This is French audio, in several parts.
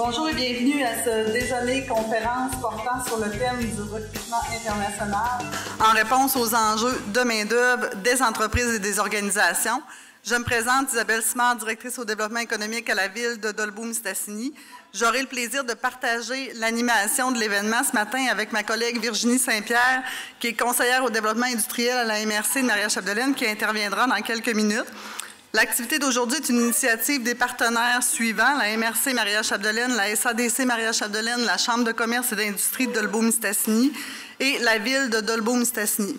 Bonjour et bienvenue à ce déjeuner-conférence portant sur le thème du recrutement international en réponse aux enjeux de main-d'œuvre des entreprises et des organisations. Je me présente, Isabelle Simard, directrice au développement économique à la ville de Dolbeau-Mistassini. J'aurai le plaisir de partager l'animation de l'événement ce matin avec ma collègue Virginie Saint-Pierre, qui est conseillère au développement industriel à la MRC de Maria-Chapdelaine, qui interviendra dans quelques minutes. L'activité d'aujourd'hui est une initiative des partenaires suivants, la MRC Maria-Chapdelaine, la SADC Maria-Chapdelaine, la Chambre de commerce et d'industrie de Dolbeau-Mistassini et la ville de Dolbeau-Mistassini.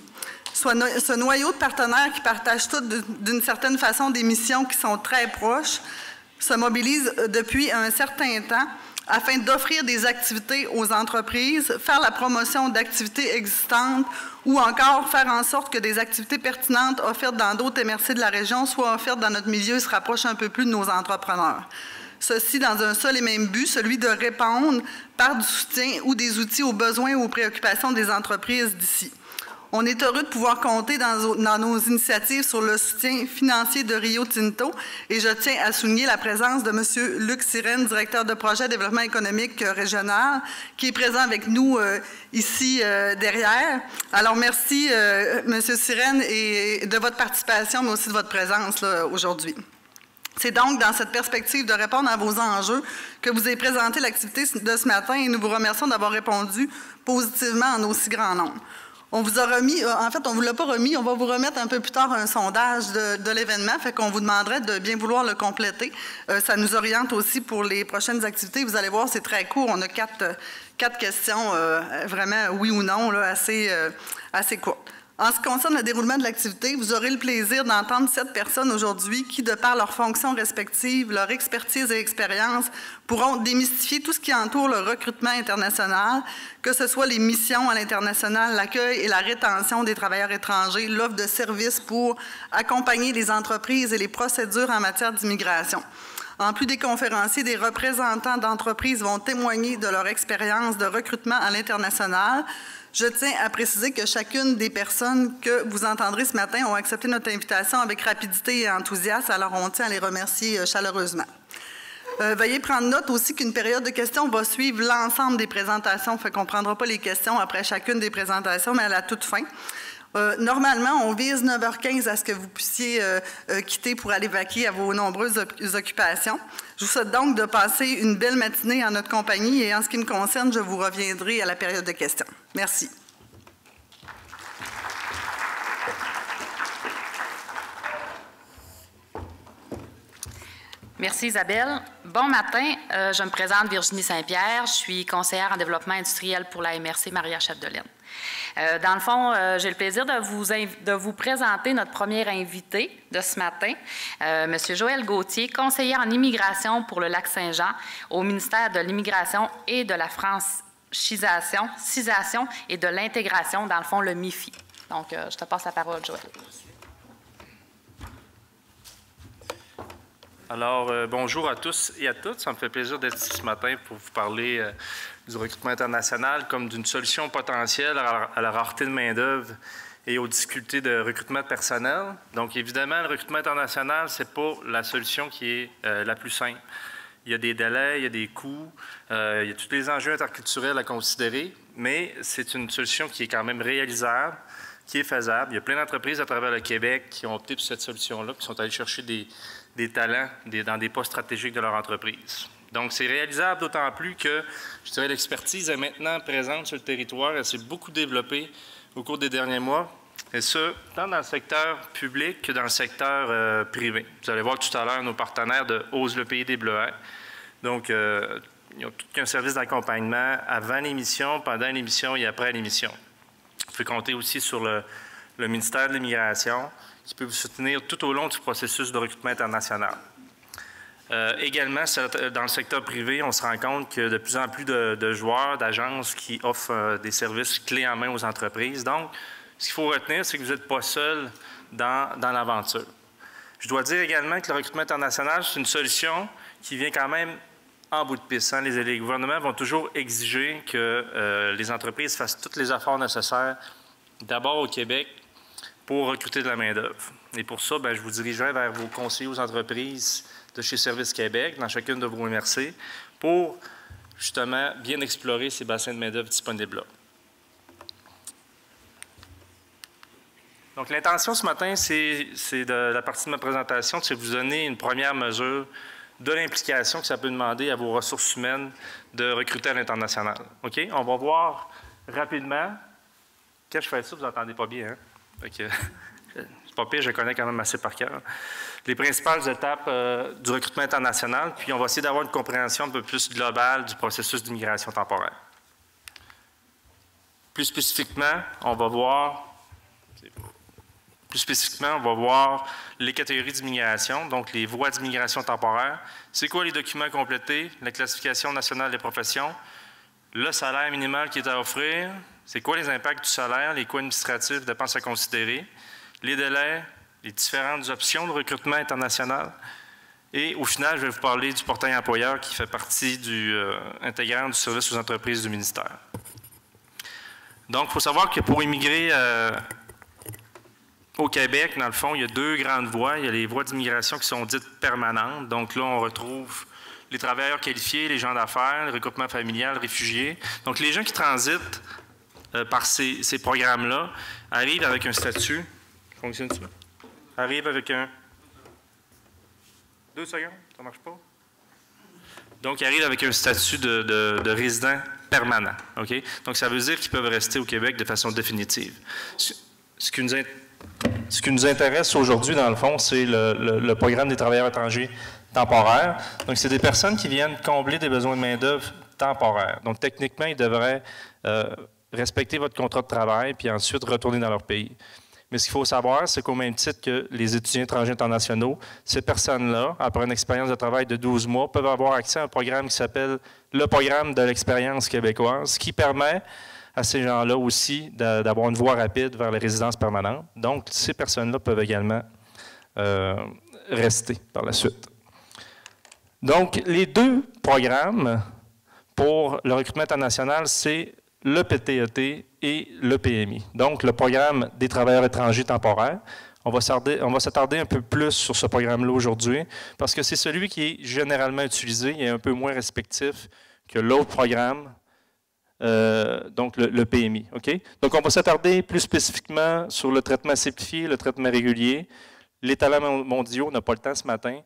Ce noyau de partenaires qui partagent tous d'une certaine façon des missions qui sont très proches se mobilise depuis un certain temps afin d'offrir des activités aux entreprises, faire la promotion d'activités existantes ou encore faire en sorte que des activités pertinentes offertes dans d'autres MRC de la région soient offertes dans notre milieu et se rapprochent un peu plus de nos entrepreneurs. Ceci dans un seul et même but, celui de répondre par du soutien ou des outils aux besoins ou aux préoccupations des entreprises d'ici. On est heureux de pouvoir compter dans nos initiatives sur le soutien financier de Rio Tinto et je tiens à souligner la présence de M. Luc Sirène, directeur de projet développement économique régional, qui est présent avec nous ici derrière. Alors merci M. Sirène et de votre participation, mais aussi de votre présence aujourd'hui. C'est donc dans cette perspective de répondre à vos enjeux que vous avez présenté l'activité de ce matin et nous vous remercions d'avoir répondu positivement en aussi grand nombre. On vous a remis, en fait, on ne vous l'a pas remis, on va vous remettre un peu plus tard un sondage de l'événement, fait qu'on vous demanderait de bien vouloir le compléter. Ça nous oriente aussi pour les prochaines activités. Vous allez voir, c'est très court. On a quatre questions, vraiment oui ou non, là, assez courtes. En ce qui concerne le déroulement de l'activité, vous aurez le plaisir d'entendre 7 personnes aujourd'hui qui, de par leurs fonctions respectives, leur expertise et expérience, pourront démystifier tout ce qui entoure le recrutement international, que ce soit les missions à l'international, l'accueil et la rétention des travailleurs étrangers, l'offre de services pour accompagner les entreprises et les procédures en matière d'immigration. En plus des conférenciers, des représentants d'entreprises vont témoigner de leur expérience de recrutement à l'international. Je tiens à préciser que chacune des personnes que vous entendrez ce matin ont accepté notre invitation avec rapidité et enthousiasme, alors on tient à les remercier chaleureusement. Veuillez prendre note aussi qu'une période de questions va suivre l'ensemble des présentations, fait qu'on ne prendra pas les questions après chacune des présentations, mais à la toute fin. Normalement, on vise 9h15 à ce que vous puissiez quitter pour aller vaquer à vos nombreuses occupations. Je vous souhaite donc de passer une belle matinée en notre compagnie et en ce qui me concerne, je vous reviendrai à la période de questions. Merci. Merci Isabelle. Bon matin, je me présente Virginie Saint-Pierre, je suis conseillère en développement industriel pour la MRC Maria-Chapdelaine. Dans le fond, j'ai le plaisir de vous présenter notre premier invité de ce matin, M. Joël Gauthier, conseiller en immigration pour le Lac-Saint-Jean au ministère de l'Immigration et de la francisation et de l'intégration, dans le fond, le MIFI. Donc, je te passe la parole, Joël. Alors, bonjour à tous et à toutes. Ça me fait plaisir d'être ici ce matin pour vous parler du recrutement international comme d'une solution potentielle à la rareté de main-d'œuvre et aux difficultés de recrutement de personnel. Donc, évidemment, le recrutement international, ce n'est pas la solution qui est la plus simple. Il y a des délais, il y a des coûts, il y a tous les enjeux interculturels à considérer, mais c'est une solution qui est quand même réalisable, qui est faisable. Il y a plein d'entreprises à travers le Québec qui ont opté pour cette solution-là, qui sont allées chercher des talents dans des postes stratégiques de leur entreprise. Donc, c'est réalisable d'autant plus que, je dirais, l'expertise est maintenant présente sur le territoire. Elle s'est beaucoup développée au cours des derniers mois, et ce, tant dans le secteur public que dans le secteur privé. Vous allez voir tout à l'heure nos partenaires de Ose le pays des Bleuets. Donc, ils ont tout un service d'accompagnement avant l'émission, pendant l'émission et après l'émission. Vous pouvez compter aussi sur le ministère de l'Immigration, qui peut vous soutenir tout au long du processus de recrutement international. Également, dans le secteur privé, on se rend compte que de plus en plus de joueurs, d'agences qui offrent des services clés en main aux entreprises. Donc, ce qu'il faut retenir, c'est que vous n'êtes pas seul dans l'aventure. Je dois dire également que le recrutement international, c'est une solution qui vient quand même en bout de piste. Hein. Les gouvernements vont toujours exiger que les entreprises fassent tous les efforts nécessaires, d'abord au Québec, pour recruter de la main-d'œuvre. Et pour ça, je vous dirigerai vers vos conseillers aux entreprises de chez Service Québec, dans chacune de vos MRC, pour justement bien explorer ces bassins de main-d'œuvre disponibles-là. Donc, l'intention ce matin, c'est de la partie de ma présentation, c'est de vous donner une première mesure de l'implication que ça peut demander à vos ressources humaines de recruter à l'international. OK? On va voir rapidement. Quand je fais ça, vous n'entendez pas bien, hein? C'est pas pire, je connais quand même assez par cœur. Les principales étapes du recrutement international, puis on va essayer d'avoir une compréhension un peu plus globale du processus d'immigration temporaire. Plus spécifiquement, on va voir les catégories d'immigration, donc les voies d'immigration temporaire. C'est quoi les documents complétés, la classification nationale des professions, le salaire minimal qui est à offrir, c'est quoi les impacts du salaire, les coûts administratifs, dépenses à considérer, les délais, les différentes options de recrutement international. Et au final, je vais vous parler du portail employeur qui fait partie intégrante du service aux entreprises du ministère. Donc, il faut savoir que pour immigrer au Québec, dans le fond, il y a deux grandes voies. Il y a les voies d'immigration qui sont dites permanentes. Donc là, on retrouve les travailleurs qualifiés, les gens d'affaires, le regroupement familial, réfugiés. Donc, les gens qui transitent par ces programmes-là arrivent avec un statut. Fonctionne-tu? Arrivent avec un... 2 secondes, ça ne marche pas? Donc, ils arrivent avec un statut de résident permanent. OK? Donc, ça veut dire qu'ils peuvent rester au Québec de façon définitive. Ce qui nous intéresse aujourd'hui, dans le fond, c'est le programme des travailleurs étrangers temporaires. Donc, c'est des personnes qui viennent combler des besoins de main-d'œuvre temporaires. Donc, techniquement, ils devraient respecter votre contrat de travail puis ensuite retourner dans leur pays. Mais ce qu'il faut savoir, c'est qu'au même titre que les étudiants étrangers internationaux, ces personnes-là, après une expérience de travail de 12 mois, peuvent avoir accès à un programme qui s'appelle le programme de l'expérience québécoise, qui permet à ces gens-là aussi d'avoir une voie rapide vers les résidences permanentes. Donc, ces personnes-là peuvent également rester par la suite. Donc, les deux programmes pour le recrutement international, c'est le PTET et le PMI. Donc, le programme des travailleurs étrangers temporaires. On va s'attarder un peu plus sur ce programme-là aujourd'hui parce que c'est celui qui est généralement utilisé et un peu moins respectif que l'autre programme, donc le PMI. Okay? Donc, on va s'attarder plus spécifiquement sur le traitement simplifié, le traitement régulier. Les talents mondiaux, on n'a pas le temps ce matin.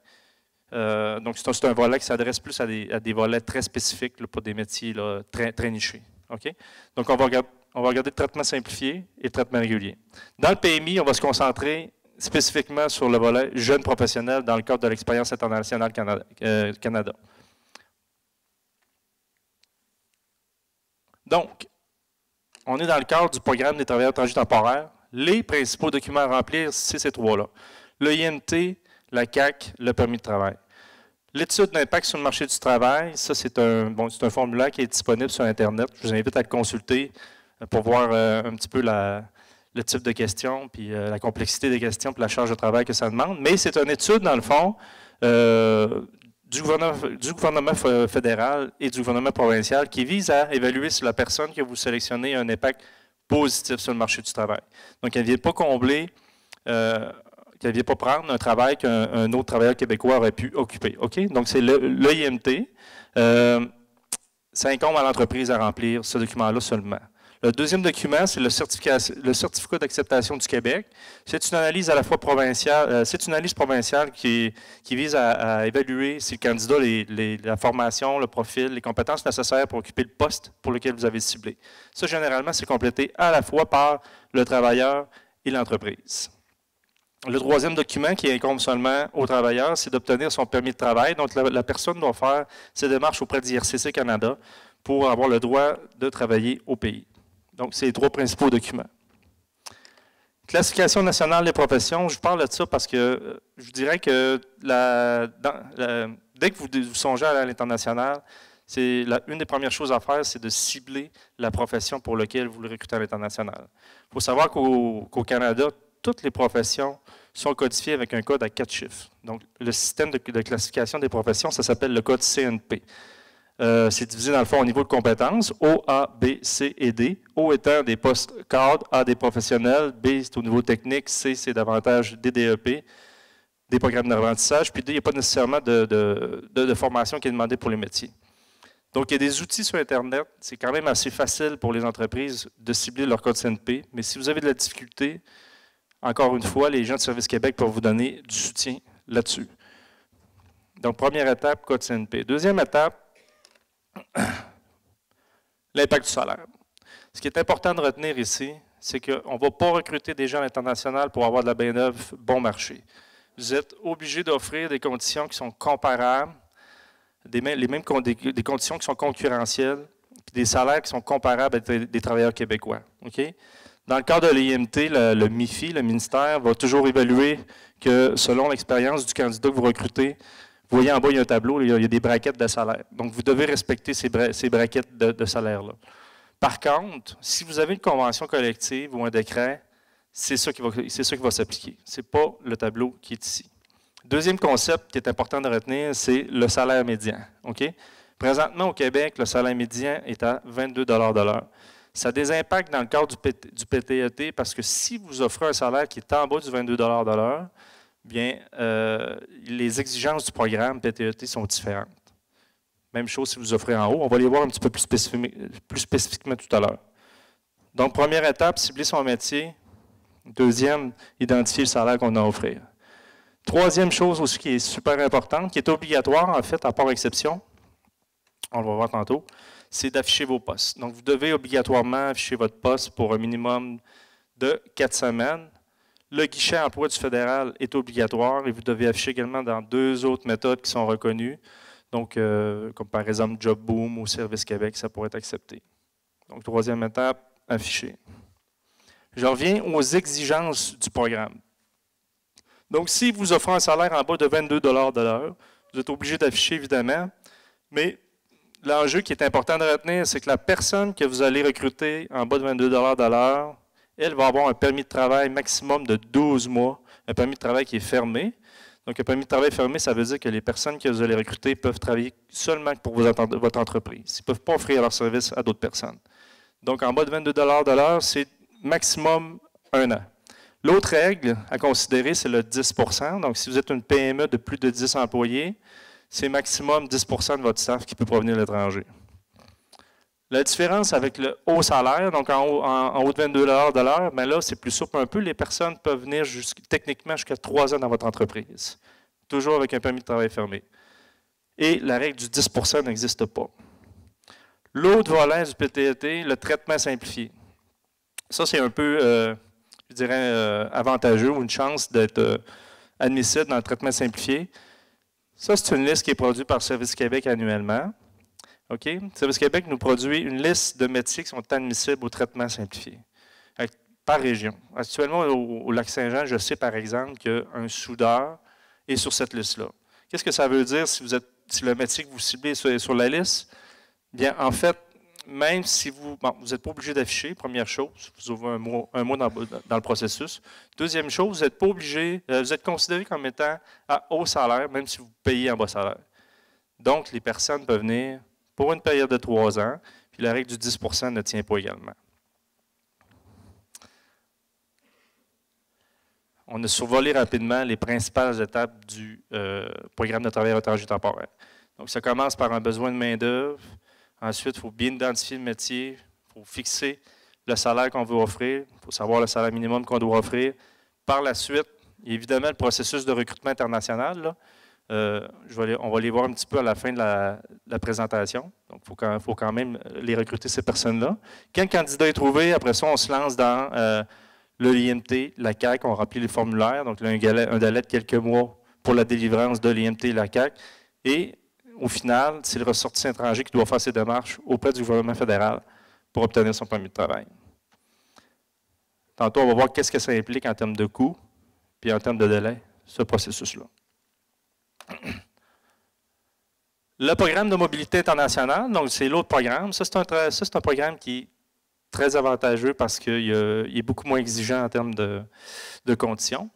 Donc, c'est un volet qui s'adresse plus à des volets très spécifiques, là, pour des métiers là, très nichés. Okay? Donc, on va regarder le traitement simplifié et le traitement régulier. Dans le PMI, on va se concentrer spécifiquement sur le volet jeunes professionnels dans le cadre de l'expérience internationale Canada. Donc, on est dans le cadre du programme des travailleurs étrangers temporaires. Les principaux documents à remplir, c'est ces trois-là. Le INT, la CAQ, le permis de travail. L'étude d'impact sur le marché du travail, ça, c'est un formulaire qui est disponible sur Internet. Je vous invite à le consulter pour voir un petit peu le type de questions, puis la complexité des questions, puis la charge de travail que ça demande. Mais c'est une étude, dans le fond, du gouvernement fédéral et du gouvernement provincial qui vise à évaluer si la personne que vous sélectionnez a un impact positif sur le marché du travail. Donc, elle ne vient pas combler... qu'elle ne vient pas prendre un travail qu'un autre travailleur québécois aurait pu occuper. Okay? Donc, c'est l'IMT. Ça incombe à l'entreprise à remplir ce document-là seulement. Le deuxième document, c'est le certificat d'acceptation du Québec. C'est une analyse à la fois provinciale, c'est une analyse provinciale qui vise à évaluer si le candidat a la formation, le profil, les compétences nécessaires pour occuper le poste pour lequel vous avez ciblé. Ça, généralement, c'est complété à la fois par le travailleur et l'entreprise. Le troisième document qui incombe seulement aux travailleurs, c'est d'obtenir son permis de travail. Donc, la personne doit faire ses démarches auprès d'IRCC Canada pour avoir le droit de travailler au pays. Donc, c'est les trois principaux documents. Classification nationale des professions, je parle de ça parce que je dirais que dès que vous songez à l'international, une des premières choses à faire, c'est de cibler la profession pour laquelle vous le recrutez à l'international. Il faut savoir qu'au Canada, toutes les professions sont codifiées avec un code à 4 chiffres. Donc, le système de classification des professions, ça s'appelle le code CNP. C'est divisé dans le fond au niveau de compétences, O, A, B, C et D. O étant des postes cadres, A des professionnels, B c'est au niveau technique, C c'est davantage des DEP, des programmes d'apprentissage, puis D, il n'y a pas nécessairement de formation qui est demandée pour les métiers. Donc, il y a des outils sur Internet. C'est quand même assez facile pour les entreprises de cibler leur code CNP. Mais si vous avez de la difficulté, encore une fois, les gens de Service Québec peuvent vous donner du soutien là-dessus. Donc, première étape, code CNP. Deuxième étape, l'impact du salaire. Ce qui est important de retenir ici, c'est qu'on ne va pas recruter des gens à l'international pour avoir de la main-d'œuvre bon marché. Vous êtes obligé d'offrir des conditions qui sont comparables, des conditions qui sont concurrentielles, puis des salaires qui sont comparables à des travailleurs québécois. Okay? Dans le cadre de l'IMT, le MIFI, le ministère, va toujours évaluer que selon l'expérience du candidat que vous recrutez, vous voyez en bas, il y a un tableau, il y a des braquettes de salaire. Donc, vous devez respecter ces braquettes de salaire-là. Par contre, si vous avez une convention collective ou un décret, c'est ça qui va s'appliquer. Ce n'est pas le tableau qui est ici. Deuxième concept qui est important de retenir, c'est le salaire médian. Okay? Présentement, au Québec, le salaire médian est à 22 de l'heure. Ça a des impacts dans le cadre du PTET parce que si vous offrez un salaire qui est en bas du 22 de l'heure, bien, les exigences du programme PTET sont différentes. Même chose si vous offrez en haut. On va les voir un petit peu plus spécifiquement tout à l'heure. Donc, première étape, cibler son métier. Deuxième, identifier le salaire qu'on a à offrir. Troisième chose aussi qui est super importante, qui est obligatoire en fait, à part exception, on va voir tantôt, c'est d'afficher vos postes. Donc, vous devez obligatoirement afficher votre poste pour un minimum de 4 semaines. Le guichet emploi du fédéral est obligatoire et vous devez afficher également dans 2 autres méthodes qui sont reconnues. Donc, comme par exemple JobBoom ou Service Québec, ça pourrait être accepté. Donc, troisième étape, afficher. Je reviens aux exigences du programme. Donc, si vous offrez un salaire en bas de 22 de l'heure, vous êtes obligé d'afficher, évidemment, mais l'enjeu qui est important de retenir, c'est que la personne que vous allez recruter en bas de 22 de l'heure, elle va avoir un permis de travail maximum de 12 mois, un permis de travail qui est fermé. Donc, un permis de travail fermé, ça veut dire que les personnes que vous allez recruter peuvent travailler seulement pour votre entreprise. Ils ne peuvent pas offrir leur service à d'autres personnes. Donc, en bas de 22 de l'heure, c'est maximum 1 an. L'autre règle à considérer, c'est le 10 %. Donc, si vous êtes une PME de plus de 10 employés, c'est maximum 10 % de votre staff qui peut provenir de l'étranger. La différence avec le haut salaire, donc en haut de 22 de l'heure, mais là, c'est plus souple un peu. Les personnes peuvent venir techniquement jusqu'à 3 ans dans votre entreprise, toujours avec un permis de travail fermé. Et la règle du 10 % n'existe pas. L'autre volet du PTET, le traitement simplifié. Ça, c'est un peu, je dirais, avantageux ou une chance d'être admissible dans le traitement simplifié. Ça, c'est une liste qui est produite par Service Québec annuellement. Okay? Service Québec nous produit une liste de métiers qui sont admissibles au traitement simplifié, par région. Actuellement, au Lac-Saint-Jean, je sais par exemple qu'un soudeur est sur cette liste-là. Qu'est-ce que ça veut dire si le métier que vous ciblez est sur la liste? Bien, en fait, même si vous n'êtes pas obligé d'afficher, première chose, vous ouvrez un mois dans le processus. Deuxième chose, vous n'êtes pas obligé, vous êtes considéré comme étant à haut salaire, même si vous payez en bas salaire. Donc, les personnes peuvent venir pour une période de 3 ans, puis la règle du 10 % ne tient pas également. On a survolé rapidement les principales étapes du programme de travail étranger temporaire. Donc, ça commence par un besoin de main-d'œuvre. Ensuite, il faut bien identifier le métier, il faut fixer le salaire qu'on veut offrir, il faut savoir le salaire minimum qu'on doit offrir. Par la suite, évidemment, le processus de recrutement international, là, on va les voir un petit peu à la fin de la présentation. Donc, il faut quand même les recruter, ces personnes-là. Quand le candidat est trouvé, après ça, on se lance dans le l'IMT, la CAQ, on remplit les formulaires. Donc, là, un délai de quelques mois pour la délivrance de l'IMT et la CAQ. Et au final, c'est le ressortissant étranger qui doit faire ses démarches auprès du gouvernement fédéral pour obtenir son permis de travail. Tantôt, on va voir qu'est-ce que ça implique en termes de coûts puis en termes de délai, ce processus-là. Le programme de mobilité internationale, donc c'est l'autre programme. Ça, c'est un programme qui est très avantageux parce qu'il est beaucoup moins exigeant en termes de conditions.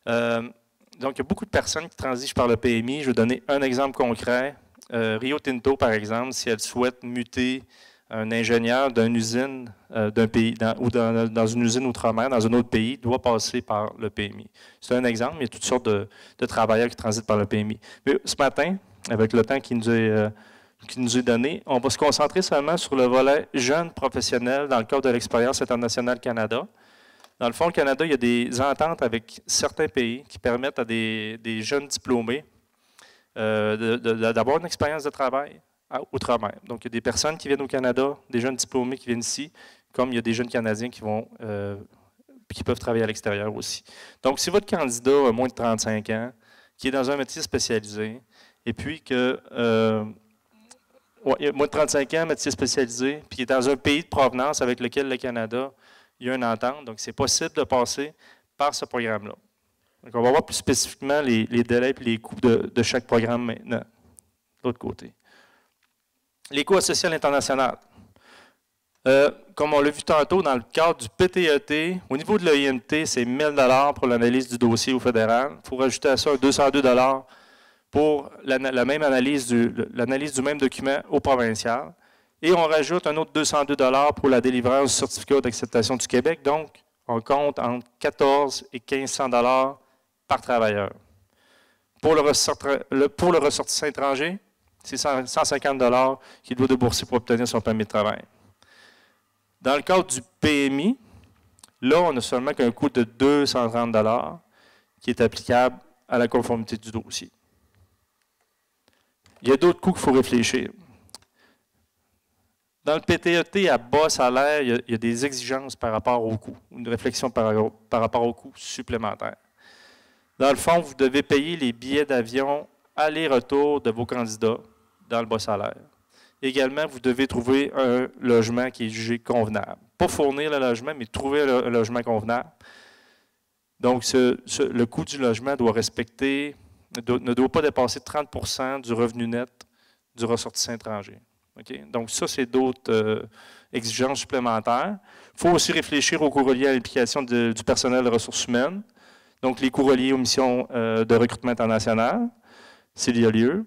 Donc, il y a beaucoup de personnes qui transigent par le PMI. Je vais donner un exemple concret. Rio Tinto, par exemple, si elle souhaite muter un ingénieur d'une usine d'un pays, dans une usine outre-mer, dans un autre pays, doit passer par le PMI. C'est un exemple, mais il y a toutes sortes de travailleurs qui transitent par le PMI. Mais ce matin, avec le temps qui nous est qui nous est donné. On va se concentrer seulement sur le volet jeunes professionnels dans le cadre de l'expérience internationale Canada. Dans le fond, le Canada, il y a des ententes avec certains pays qui permettent à des jeunes diplômés d'avoir une expérience de travail outre-mer. Donc, il y a des personnes qui viennent au Canada, des jeunes diplômés qui viennent ici, comme il y a des jeunes Canadiens qui peuvent travailler à l'extérieur aussi. Donc, si votre candidat a moins de 35 ans, qui est dans un métier spécialisé, et puis que il a moins de 35 ans, métier spécialisé, puis qui est dans un pays de provenance avec lequel le Canada, il y a une entente. Donc, c'est possible de passer par ce programme-là. Donc, on va voir plus spécifiquement les délais et les coûts de chaque programme maintenant, de l'autre côté. Les coûts associés à l'international. Comme on l'a vu tantôt, dans le cadre du PTET, au niveau de l'EIMT, c'est 1 000 $ pour l'analyse du dossier au fédéral. Il faut rajouter à ça 202 $ pour l'analyse du même document au provincial. Et on rajoute un autre 202 $ pour la délivrance du certificat d'acceptation du Québec. Donc, on compte entre 14 et 1 500 $ par travailleur. Pour le ressortissant étranger, c'est 150 $ qu'il doit débourser pour obtenir son permis de travail. Dans le cadre du PMI, là, on n'a seulement qu'un coût de 230 $ qui est applicable à la conformité du dossier. Il y a d'autres coûts qu'il faut réfléchir. Dans le PTET à bas salaire, il y a des exigences par rapport aux coûts, une réflexion par rapport aux coûts supplémentaires. Dans le fond, vous devez payer les billets d'avion aller-retour de vos candidats dans le bas salaire. Également, vous devez trouver un logement qui est jugé convenable. Pas fournir le logement, mais trouver un logement convenable. Donc, le coût du logement doit ne doit pas dépasser 30 % du revenu net du ressortissant étranger. Okay? Donc, ça, c'est d'autres exigences supplémentaires. Il faut aussi réfléchir aux coûts reliés à l'implication du personnel de ressources humaines. Donc, les coûts reliés aux missions de recrutement international, s'il y a lieu.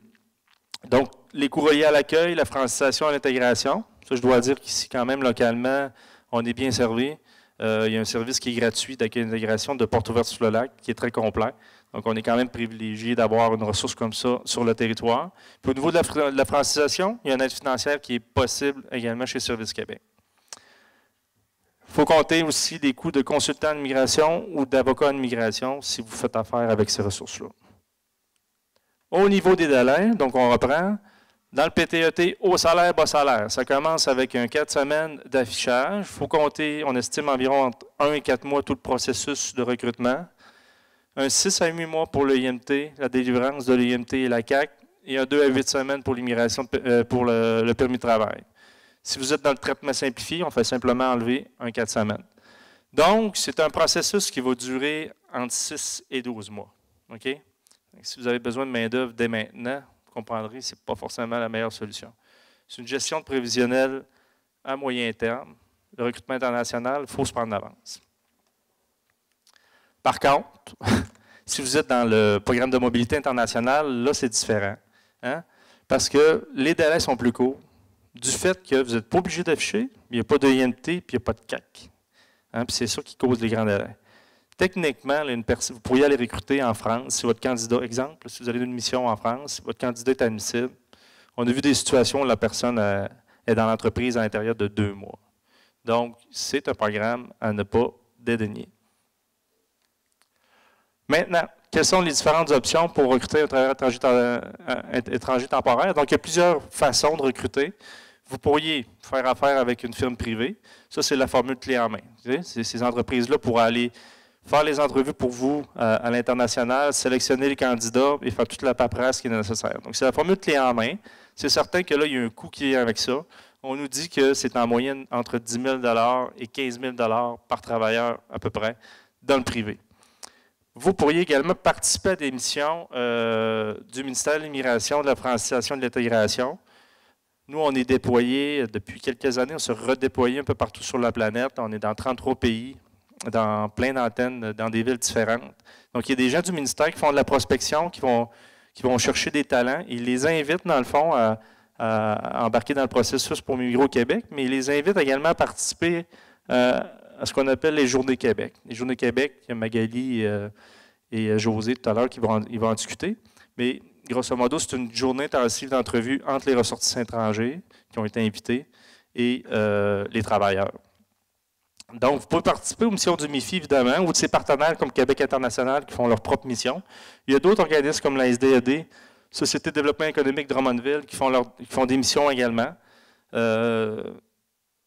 Donc, les coûts reliés à l'accueil, la francisation et l'intégration. Ça, je dois dire qu'ici, quand même, localement, on est bien servi. Il y a un service qui est gratuit d'accueil et d'intégration de Porte Ouverte sur le lac, qui est très complet. Donc, on est quand même privilégié d'avoir une ressource comme ça sur le territoire. Puis, au niveau de la francisation, il y a une aide financière qui est possible également chez Service Québec. Il faut compter aussi des coûts de consultant en immigration ou d'avocat en immigration si vous faites affaire avec ces ressources-là. Au niveau des délais, donc on reprend, dans le PTET, haut salaire, bas salaire. Ça commence avec un 4 semaines d'affichage. Il faut compter, on estime environ entre 1 et 4 mois tout le processus de recrutement. Un 6 à 8 mois pour l'EIMT, la délivrance de l'EIMT et la CAQ, et un 2 à 8 semaines pour l'immigration, pour le permis de travail. Si vous êtes dans le traitement simplifié, on fait simplement enlever un 4 semaines. Donc, c'est un processus qui va durer entre 6 et 12 mois. OK? Si vous avez besoin de main-d'œuvre dès maintenant, vous comprendrez que ce n'est pas forcément la meilleure solution. C'est une gestion de prévisionnel à moyen terme. Le recrutement international, il faut se prendre d'avance. Par contre, si vous êtes dans le programme de mobilité internationale, là, c'est différent. Hein? Parce que les délais sont plus courts. Du fait que vous n'êtes pas obligé d'afficher, il n'y a pas d'EIMT et il n'y a pas de CAQ. Hein? Puis c'est ça qui cause les grands délais. Techniquement, vous pourriez aller recruter en France si votre candidat, exemple, si vous allez d'une mission en France, si votre candidat est admissible. On a vu des situations où la personne est dans l'entreprise à l'intérieur de 2 mois. Donc, c'est un programme à ne pas dédaigner. Maintenant, quelles sont les différentes options pour recruter un travailleur étranger temporaire? Donc, il y a plusieurs façons de recruter. Vous pourriez faire affaire avec une firme privée. Ça, c'est la formule clé en main. Ces entreprises-là pourraient aller faire les entrevues pour vous à l'international, sélectionner les candidats et faire toute la paperasse qui est nécessaire. Donc, c'est la formule clé en main. C'est certain que là, il y a un coût qui est avec ça. On nous dit que c'est en moyenne entre 10 000 $ et 15 000 $ par travailleur à peu près dans le privé. Vous pourriez également participer à des missions du ministère de l'Immigration, de la francisation et de l'intégration. Nous, on est déployés depuis quelques années, on se redéployé un peu partout sur la planète. On est dans 33 pays, dans plein d'antennes, dans des villes différentes. Donc, il y a des gens du ministère qui font de la prospection, qui vont chercher des talents. Ils les invitent, dans le fond, à embarquer dans le processus pour migrer au Québec, mais ils les invitent également à participer à ce qu'on appelle les Journées Québec. Les Journées Québec, il y a Magali et José tout à l'heure qui vont en discuter. Mais grosso modo, c'est une journée intensive d'entrevue entre les ressortissants étrangers qui ont été invités et les travailleurs. Donc, vous pouvez participer aux missions du MIFI, évidemment, ou de ses partenaires comme Québec International qui font leur propre mission. Il y a d'autres organismes comme la SDED, Société de développement économique Drummondville, qui font des missions également.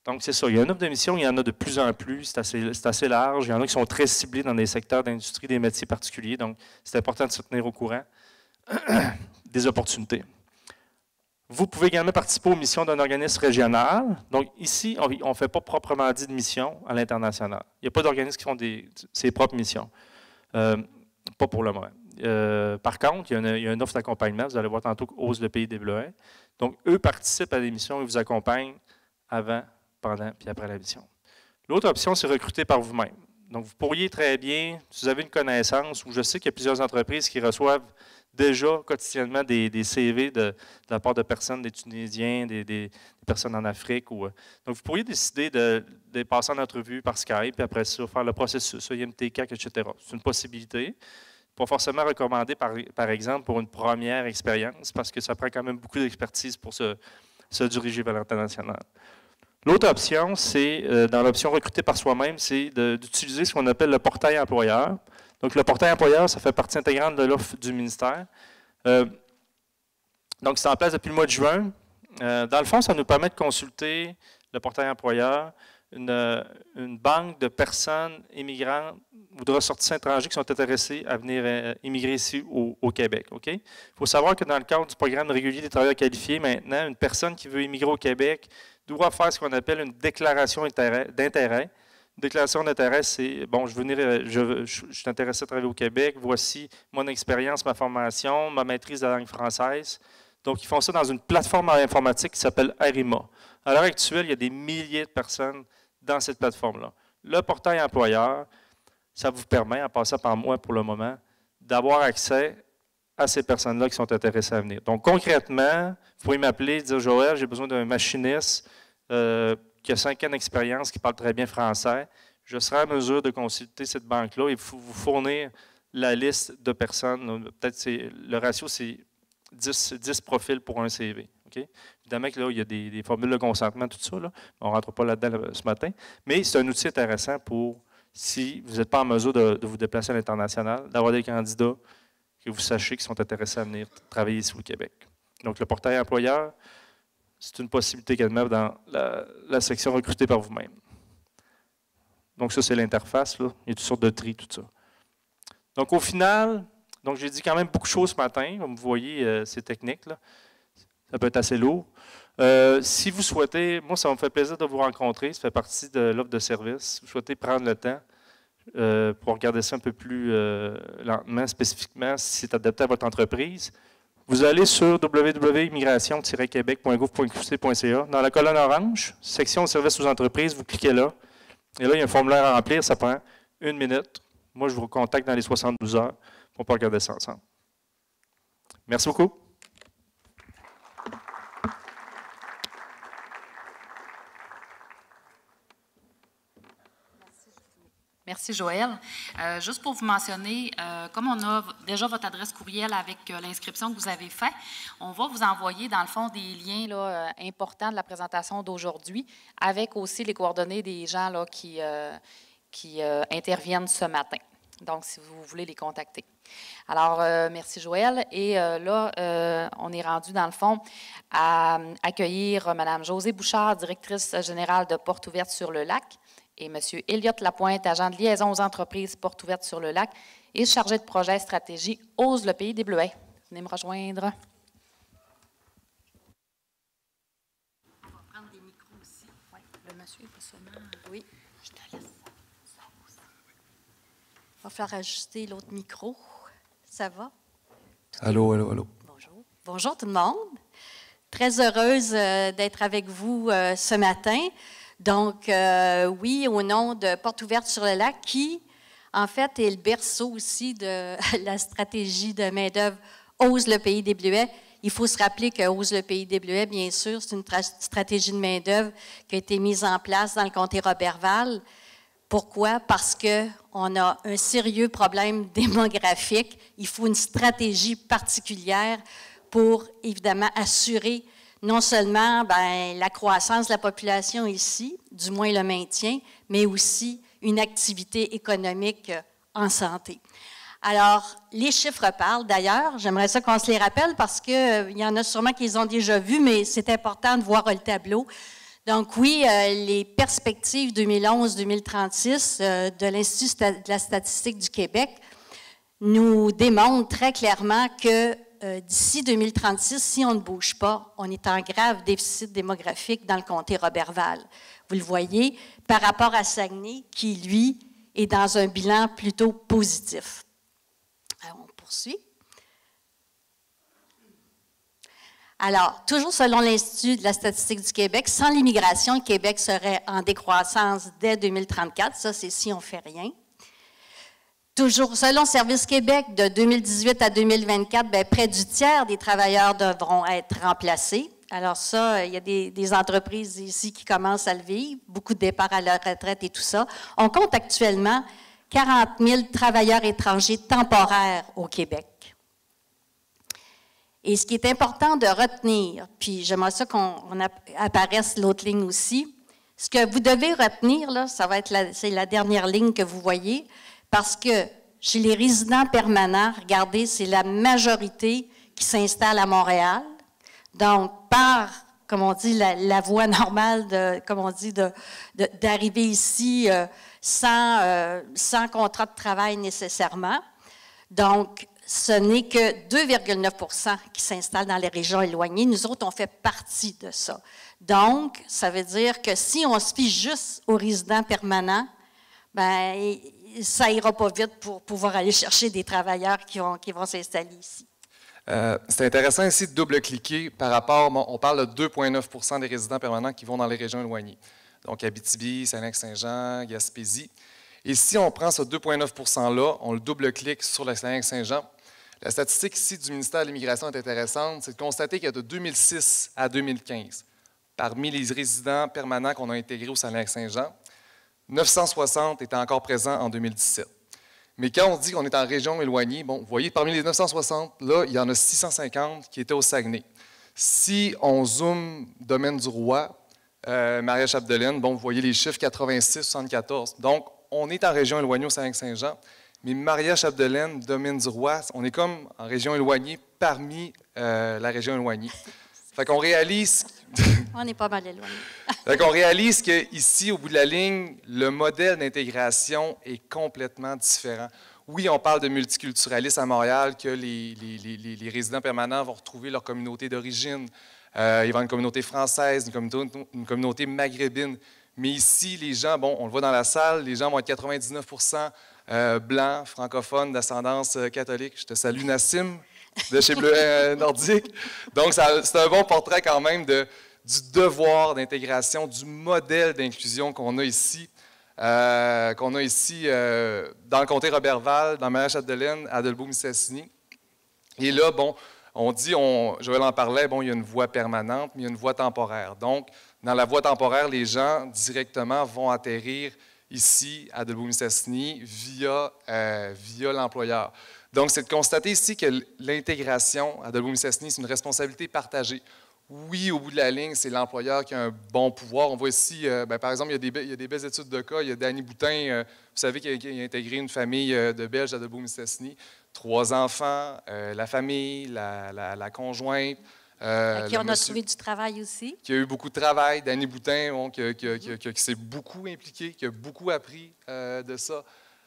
Donc, c'est ça. Il y a un nombre de missions, il y en a de plus en plus. C'est assez large. Il y en a qui sont très ciblés dans des secteurs d'industrie, des métiers particuliers. Donc, c'est important de se tenir au courant des opportunités. Vous pouvez également participer aux missions d'un organisme régional. Donc, ici, on ne fait pas proprement dit de mission à l'international. Il n'y a pas d'organismes qui font ses propres missions. Pas pour le moment. Par contre, il y a une offre d'accompagnement. Vous allez voir tantôt Ose le pays des Bleus. Donc, eux participent à des missions et vous accompagnent avant, pendant puis après la mission. L'autre option, c'est recruter par vous-même. Donc, vous pourriez très bien, si vous avez une connaissance, ou je sais qu'il y a plusieurs entreprises qui reçoivent déjà quotidiennement des CV de la part de personnes, des Tunisiens, des personnes en Afrique. Donc, vous pourriez décider de passer en entrevue par Skype, puis après ça, faire le processus, IMT4, etc. C'est une possibilité. Pas forcément recommandé, par exemple, pour une première expérience, parce que ça prend quand même beaucoup d'expertise pour se diriger vers l'international. L'autre option, c'est, dans l'option recruter par soi-même, c'est d'utiliser ce qu'on appelle le portail employeur. Donc, le portail employeur, ça fait partie intégrante de l'offre du ministère. Donc, c'est en place depuis le mois de juin. Dans le fond, ça nous permet de consulter le portail employeur, une banque de personnes immigrantes ou de ressortissants étrangers qui sont intéressés à venir immigrer ici au Québec. Okay? Il faut savoir que dans le cadre du programme régulier des travailleurs qualifiés, maintenant, une personne qui veut immigrer au Québec doit faire ce qu'on appelle une déclaration d'intérêt. Déclaration d'intérêt, c'est, bon, je suis intéressé à travailler au Québec, voici mon expérience, ma formation, ma maîtrise de la langue française. Donc, ils font ça dans une plateforme informatique qui s'appelle Arima. À l'heure actuelle, il y a des milliers de personnes dans cette plateforme-là. Le portail employeur, ça vous permet, en passant par moi pour le moment, d'avoir accès à ces personnes-là qui sont intéressées à venir. Donc, concrètement, vous pouvez m'appeler et dire « Joël, j'ai besoin d'un machiniste qui a 5 ans d'expérience, qui parle très bien français. Je serai en mesure de consulter cette banque-là et vous fournir la liste de personnes. Peut-être le ratio, c'est 10 profils pour un CV. Okay? Évidemment que là, il y a des formules de consentement, tout ça. Là. On ne rentre pas là-dedans ce matin. Mais c'est un outil intéressant pour, si vous n'êtes pas en mesure de vous déplacer à l'international, d'avoir des candidats que vous sachiez qui sont intéressés à venir travailler ici au Québec. Donc, le portail employeur, c'est une possibilité également dans la section « Recruter par vous-même ». Donc, ça, c'est l'interface. Il y a toutes sortes de tri, tout ça. Donc, au final, j'ai dit quand même beaucoup de choses ce matin. Comme vous voyez, c'est technique. Là. Ça peut être assez lourd. Si vous souhaitez, moi, ça me fait plaisir de vous rencontrer. Ça fait partie de l'offre de service. Si vous souhaitez prendre le temps pour regarder ça un peu plus lentement, spécifiquement, si c'est adapté à votre entreprise, vous allez sur www.immigration-québec.gouv.qc.ca. Dans la colonne orange, section services aux entreprises, vous cliquez là. Et là, il y a un formulaire à remplir, ça prend 1 minute. Moi, je vous recontacte dans les 72 heures pour pouvoir regarder ça ensemble. Merci beaucoup. Merci, Joël. Juste pour vous mentionner, comme on a déjà votre adresse courriel avec l'inscription que vous avez faite, on va vous envoyer, dans le fond, des liens là, importants de la présentation d'aujourd'hui, avec aussi les coordonnées des gens là, qui interviennent ce matin. Donc, si vous voulez les contacter. Alors, merci, Joël. Et là, on est rendu, dans le fond, à accueillir Mme Josée Bouchard, directrice générale de Porte ouverte sur le lac, et M. Elliott Lapointe, agent de liaison aux entreprises Porte ouverte sur le lac et chargé de projet stratégie Ose le pays des Bleuets. Venez me rejoindre. On va prendre des micros aussi. Oui, le monsieur, pas seulement. Oui, je te laisse. Il va falloir ajuster l'autre micro. Ça va? Allô, allô, allô. Bonjour. Bonjour tout le monde. Très heureuse d'être avec vous ce matin. Donc, oui, au nom de Porte ouverte sur le lac, qui, en fait, est le berceau aussi de la stratégie de main-d'œuvre Ose le pays des Bleuets. Il faut se rappeler que Ose le pays des Bleuets, bien sûr, c'est une stratégie de main-d'œuvre qui a été mise en place dans le comté Roberval Pourquoi? Parce qu'on a un sérieux problème démographique. Il faut une stratégie particulière pour, évidemment, assurer non seulement la croissance de la population ici, du moins le maintien, mais aussi une activité économique en santé. Alors, les chiffres parlent. D'ailleurs, j'aimerais ça qu'on se les rappelle parce qu'il y en a sûrement qui les ont déjà vus, mais c'est important de voir le tableau. Donc oui, les perspectives 2011-2036 de l'Institut de la statistique du Québec nous démontrent très clairement que d'ici 2036, si on ne bouge pas, on est en grave déficit démographique dans le comté Roberval. Vous le voyez, par rapport à Saguenay, qui, lui, est dans un bilan plutôt positif. Alors, on poursuit. Alors, toujours selon l'Institut de la statistique du Québec, sans l'immigration, le Québec serait en décroissance dès 2034. Ça, c'est si on ne fait rien. Toujours selon Service Québec, de 2018 à 2024, près du tiers des travailleurs devront être remplacés. Alors ça, il y a des entreprises ici qui commencent à le vivre, beaucoup de départs à la retraite et tout ça. On compte actuellement 40 000 travailleurs étrangers temporaires au Québec. Et ce qui est important de retenir, puis j'aimerais ça qu'on apparaisse l'autre ligne aussi, ce que vous devez retenir, là, ça va être c'est la dernière ligne que vous voyez, parce que chez les résidents permanents, regardez, c'est la majorité qui s'installe à Montréal. Donc, par, comme on dit, la voie normale, d'arriver ici sans contrat de travail nécessairement. Donc, ce n'est que 2,9 % qui s'installent dans les régions éloignées. Nous autres, on fait partie de ça. Donc, ça veut dire que si on se fie juste aux résidents permanents, ça ira pas vite pour pouvoir aller chercher des travailleurs qui vont s'installer ici. C'est intéressant ici de double-cliquer par rapport, on parle de 2,9 % des résidents permanents qui vont dans les régions éloignées. Donc, Abitibi, Saguenay-Lac-Saint-Jean, Gaspésie. Et si on prend ce 2,9 %-là, on le double-clique sur le Saguenay-Lac-Saint-Jean, la statistique ici du ministère de l'Immigration est intéressante, c'est de constater que de 2006 à 2015, parmi les résidents permanents qu'on a intégrés au Saguenay-Lac-Saint-Jean, 960 étaient encore présents en 2017. Mais quand on dit qu'on est en région éloignée, bon, vous voyez, parmi les 960, là, il y en a 650 qui étaient au Saguenay. Si on zoome domaine du Roi, Maria-Chapdelaine, bon, vous voyez les chiffres 86, 74. Donc, on est en région éloignée au Saguenay-Saint-Jean, mais Maria-Chapdelaine, domaine du Roi, on est comme en région éloignée parmi la région éloignée. Fait qu'on réalise... On est pas mal éloigné. Fait qu'on réalise qu'ici, au bout de la ligne, le modèle d'intégration est complètement différent. Oui, on parle de multiculturalisme à Montréal, que les résidents permanents vont retrouver leur communauté d'origine. Ils vont avoir une communauté française, une communauté maghrébine. Mais ici, les gens, bon, on le voit dans la salle, les gens vont être 99 % blancs, francophones, d'ascendance catholique. Je te salue, Nassim, de chez Bleu Nordique. Donc, c'est un bon portrait quand même du devoir d'intégration, du modèle d'inclusion qu'on a ici. Dans le comté Roberval, dans Maria-Chapdelaine, à Adelbourg-Mistassini. Et là, bon, on dit, Joël en parlait, bon, il y a une voie permanente, mais il y a une voie temporaire. Donc, dans la voie temporaire, les gens directement vont atterrir ici, à Adelbourg-Mistassini, via l'employeur. Donc, c'est de constater ici que l'intégration à Adelbourg-Mistassini, c'est une responsabilité partagée. Oui, au bout de la ligne, c'est l'employeur qui a un bon pouvoir. On voit ici, par exemple, il y a des belles études de cas. Il y a Danny Boutin, vous savez, qui a intégré une famille de Belges à Adelbourg-Mistassini. 3 enfants, la famille, la conjointe. À qui on a trouvé du travail aussi. Qui a eu beaucoup de travail. Danny Boutin, bon, qui s'est beaucoup impliqué, qui a beaucoup appris de ça.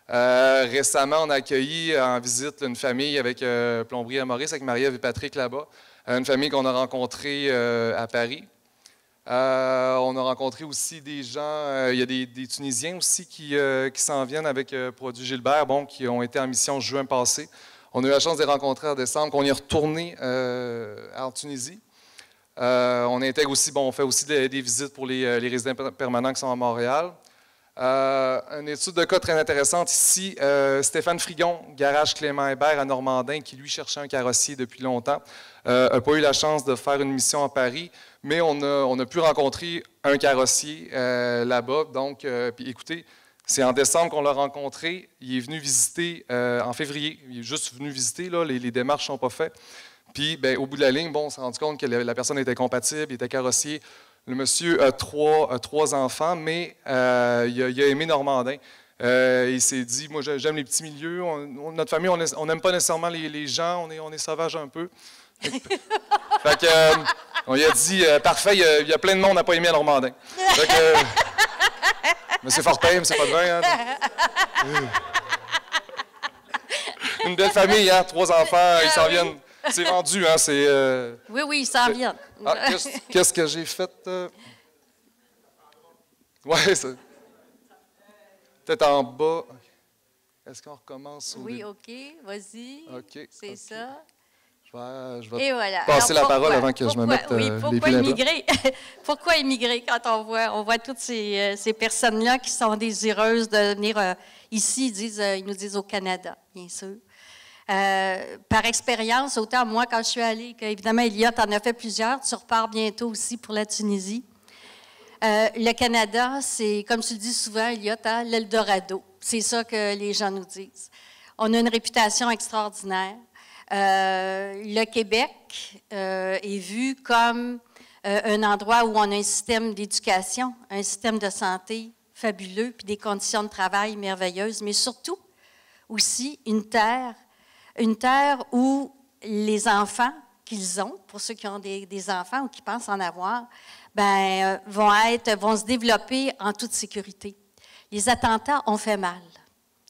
Récemment, on a accueilli en visite une famille avec plomberie à Maurice, avec Marie-Ève et Patrick là-bas. Une famille qu'on a rencontrée à Paris. On a rencontré aussi des gens, il y a des Tunisiens aussi qui s'en viennent avec Produit Gilbert, bon, qui ont été en mission juin passé. On a eu la chance de les rencontrer en décembre, qu'on est retourné en Tunisie. On intègre aussi, bon, on fait aussi des visites pour les résidents permanents qui sont à Montréal. Une étude de cas très intéressante ici, Stéphane Frigon, garage Clément Hébert à Normandin, qui lui cherchait un carrossier depuis longtemps, n'a pas eu la chance de faire une mission à Paris, mais on a pu rencontrer un carrossier là-bas. Donc, puis écoutez, C'est en décembre qu'on l'a rencontré. Il est venu visiter en février. Il est juste venu visiter, là, les démarches ne sont pas faites. Puis, ben, au bout de la ligne, bon, on s'est rendu compte que la personne était compatible, il était carrossier. Le monsieur a trois enfants, mais il a aimé Normandin. Il s'est dit, moi, j'aime les petits milieux. Notre famille, on n'aime pas nécessairement les gens, on est sauvage un peu. Fait que, on lui a dit, parfait, il y a plein de monde n'a pas aimé Normandin. Fait que, monsieur Fortin, c'est pas de vin, hein? Une belle famille, hein? 3 enfants, ils s'en viennent. C'est vendu, hein? Oui, oui, ils s'en viennent. Ah, qu'est-ce que j'ai fait? Oui, c'est... Peut-être en bas. Est-ce qu'on recommence? Oui, OK, vas-y. OK. C'est ça. Je vais Et voilà. passer la parole avant que je me mette les pieds immigrer? Pourquoi immigrer quand on voit toutes ces personnes-là qui sont désireuses de venir ici, ils nous disent au Canada, bien sûr. Par expérience, autant moi quand je suis allée, qu'évidemment, Elliot en a fait plusieurs, tu repars bientôt aussi pour la Tunisie. Le Canada, c'est, comme tu le dis souvent, Elliot, hein, l'Eldorado. C'est ça que les gens nous disent. On a une réputation extraordinaire. Le Québec est vu comme un endroit où on a un système d'éducation, un système de santé fabuleux, puis des conditions de travail merveilleuses, mais surtout aussi une terre où les enfants qu'ils ont, pour ceux qui ont des enfants ou qui pensent en avoir, vont se développer en toute sécurité. Les attentats ont fait mal.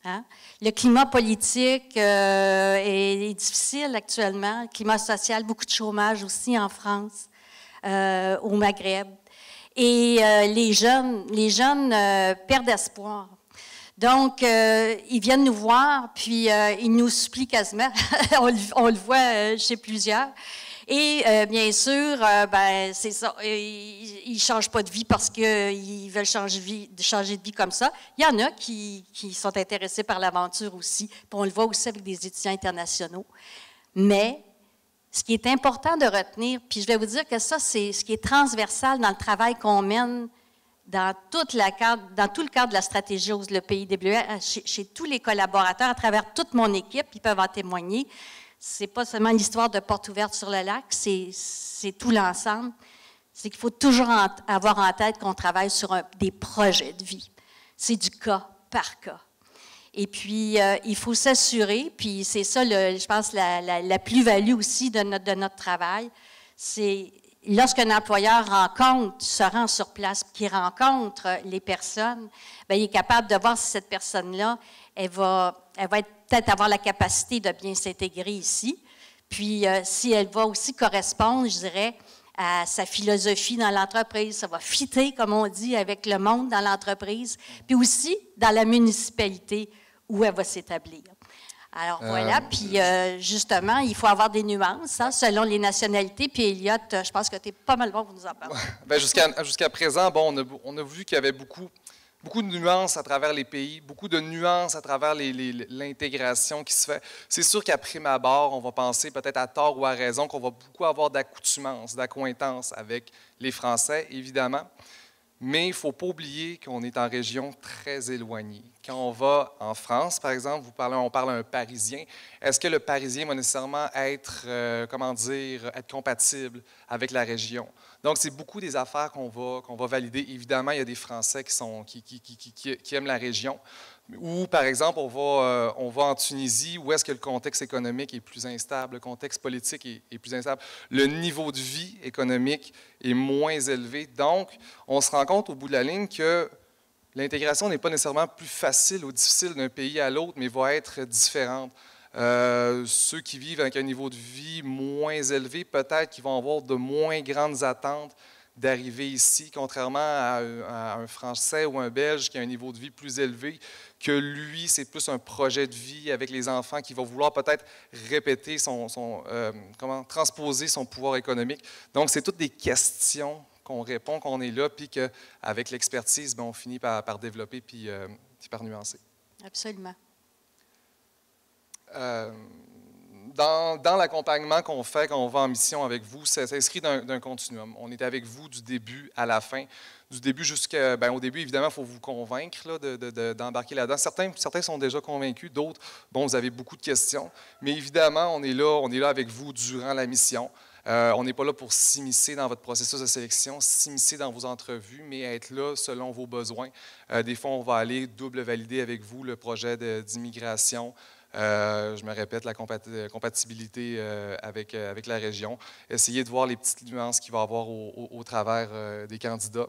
Hein? Le climat politique est difficile actuellement, le climat social, beaucoup de chômage aussi en France, au Maghreb. Et les jeunes perdent espoir. Donc, ils viennent nous voir, puis ils nous supplient quasiment. on le voit chez plusieurs. Et bien sûr, c'est ça, ils ne changent pas de vie parce qu'ils veulent changer de vie comme ça. Il y en a qui sont intéressés par l'aventure aussi, puis on le voit aussi avec des étudiants internationaux. Mais ce qui est important de retenir, puis je vais vous dire que ça, c'est ce qui est transversal dans le travail qu'on mène dans tout le cadre de la stratégie Ose le pays DBE, chez tous les collaborateurs, à travers toute mon équipe, ils peuvent en témoigner. C'est pas seulement l'histoire de Porte ouverte sur le lac, c'est tout l'ensemble. C'est qu'il faut toujours avoir en tête qu'on travaille sur des projets de vie. C'est du cas par cas. Et puis, il faut s'assurer, puis c'est ça, je pense, la plus-value aussi de notre travail, c'est lorsqu'un employeur se rend sur place, qu'il rencontre les personnes, bien, il est capable de voir si cette personne-là, elle va peut-être avoir la capacité de bien s'intégrer ici. Puis, si elle va aussi correspondre, je dirais, à sa philosophie dans l'entreprise, ça va fitter, comme on dit, avec le monde dans l'entreprise, puis aussi dans la municipalité où elle va s'établir. Alors voilà, puis justement, il faut avoir des nuances hein, selon les nationalités. Puis Elliot, je pense que tu es pas mal bon pour nous en parler. Bien, jusqu'à présent, bon, on a vu qu'il y avait beaucoup de nuances à travers les pays, beaucoup de nuances à travers l'intégration qui se fait. C'est sûr qu'à prime abord, on va penser peut-être à tort ou à raison qu'on va beaucoup avoir d'accoutumance, d'accointance avec les Français, évidemment. Mais il ne faut pas oublier qu'on est en région très éloignée. Quand on va en France, par exemple, on parle à un Parisien, est-ce que le Parisien va nécessairement être compatible avec la région? Donc, c'est beaucoup des affaires qu'on va valider. Évidemment, il y a des Français qui aiment la région. Ou, par exemple, on va en Tunisie, où est-ce que le contexte économique est plus instable, le contexte politique est plus instable. Le niveau de vie économique est moins élevé. Donc, on se rend compte au bout de la ligne que l'intégration n'est pas nécessairement plus facile ou difficile d'un pays à l'autre, mais va être différente. Ceux qui vivent avec un niveau de vie moins élevé, peut-être qu'ils vont avoir de moins grandes attentes d'arriver ici, contrairement à un Français ou un Belge qui a un niveau de vie plus élevé, que lui, c'est plus un projet de vie avec les enfants qui va vouloir peut-être répéter transposer son pouvoir économique. Donc, c'est toutes des questions qu'on répond, qu'on est là, puis qu'avec l'expertise, on finit par développer puis par nuancer. Absolument. dans l'accompagnement qu'on fait quand on va en mission avec vous, ça s'inscrit d'un continuum. On est avec vous du début à la fin. Du début jusqu'à... Au début, évidemment, il faut vous convaincre là, d'embarquer là-dedans. Certains sont déjà convaincus, d'autres, vous avez beaucoup de questions. Mais évidemment, on est là avec vous durant la mission. On n'est pas là pour s'immiscer dans votre processus de sélection, s'immiscer dans vos entrevues, mais être là selon vos besoins. Des fois, on va aller double valider avec vous le projet d'immigration. Je me répète, la compatibilité avec la région. Essayez de voir les petites nuances qu'il va y avoir au travers des candidats.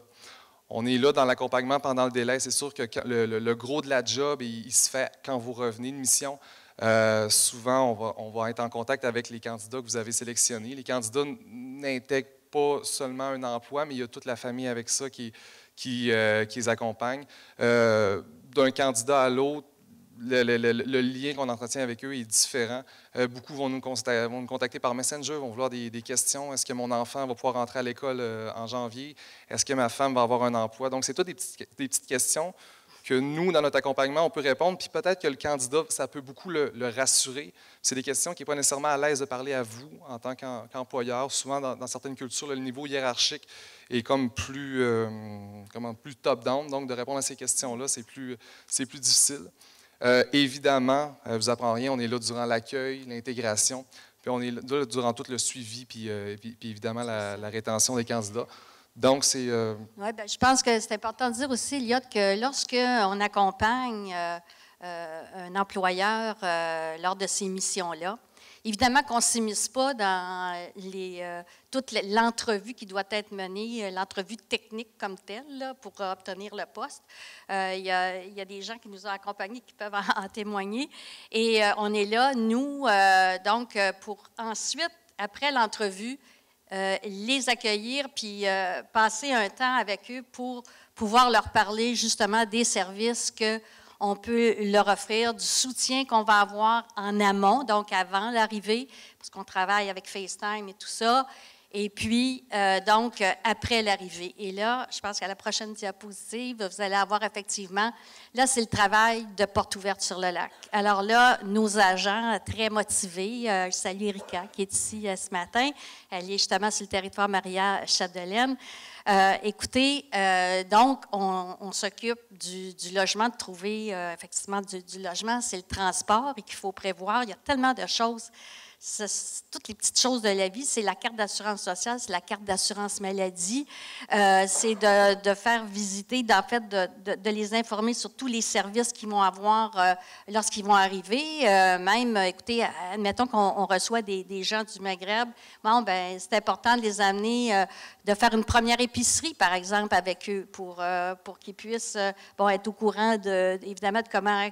On est là dans l'accompagnement pendant le délai. C'est sûr que le gros de la job, il se fait quand vous revenez de mission. Souvent, on va être en contact avec les candidats que vous avez sélectionnés. Les candidats n'intègrent pas seulement un emploi, mais il y a toute la famille avec ça qui les accompagne. D'un candidat à l'autre, le lien qu'on entretient avec eux est différent. Beaucoup vont nous contacter par Messenger, vont vouloir des questions. Est-ce que mon enfant va pouvoir rentrer à l'école en janvier? Est-ce que ma femme va avoir un emploi? Donc, c'est toutes des petites questions que nous, dans notre accompagnement, on peut répondre. Puis peut-être que le candidat, ça peut beaucoup le rassurer. C'est des questions qui n'est pas nécessairement à l'aise de parler à vous en tant qu'employeur. Souvent, dans certaines cultures, le niveau hiérarchique est comme plus top-down. Donc, de répondre à ces questions-là, c'est plus difficile. Évidemment, vous n'apprendrez rien, on est là durant l'accueil, l'intégration, puis on est là durant tout le suivi, puis évidemment la rétention des candidats. Donc, c'est... je pense que c'est important de dire aussi, Eliott, que lorsqu'on accompagne un employeur lors de ces missions-là, évidemment qu'on ne s'immisce pas dans toute l'entrevue qui doit être menée, l'entrevue technique comme telle, là, pour obtenir le poste. Il y a des gens qui nous ont accompagnés qui peuvent en témoigner. Et on est là, nous, donc, pour ensuite, après l'entrevue, les accueillir puis passer un temps avec eux pour pouvoir leur parler justement des services qu'on peut leur offrir, du soutien qu'on va avoir en amont, donc avant l'arrivée, parce qu'on travaille avec FaceTime et tout ça, et puis donc après l'arrivée. Et là, je pense qu'à la prochaine diapositive, vous allez avoir effectivement, là c'est le travail de porte ouverte sur le lac. Alors là, nos agents très motivés, je salue Erika qui est ici ce matin, elle est justement sur le territoire Maria-Chapdelaine. Écoutez, donc, on s'occupe du logement, de trouver effectivement du logement, c'est le transport et qu'il faut prévoir. Il y a tellement de choses. Toutes les petites choses de la vie, c'est la carte d'assurance sociale, c'est la carte d'assurance maladie, c'est de faire visiter, en fait, de les informer sur tous les services qu'ils vont avoir lorsqu'ils vont arriver. Même, écoutez, admettons qu'on reçoit des gens du Maghreb, bon, ben c'est important de les amener, de faire une première épicerie, par exemple, avec eux, pour qu'ils puissent être au courant, évidemment, de comment...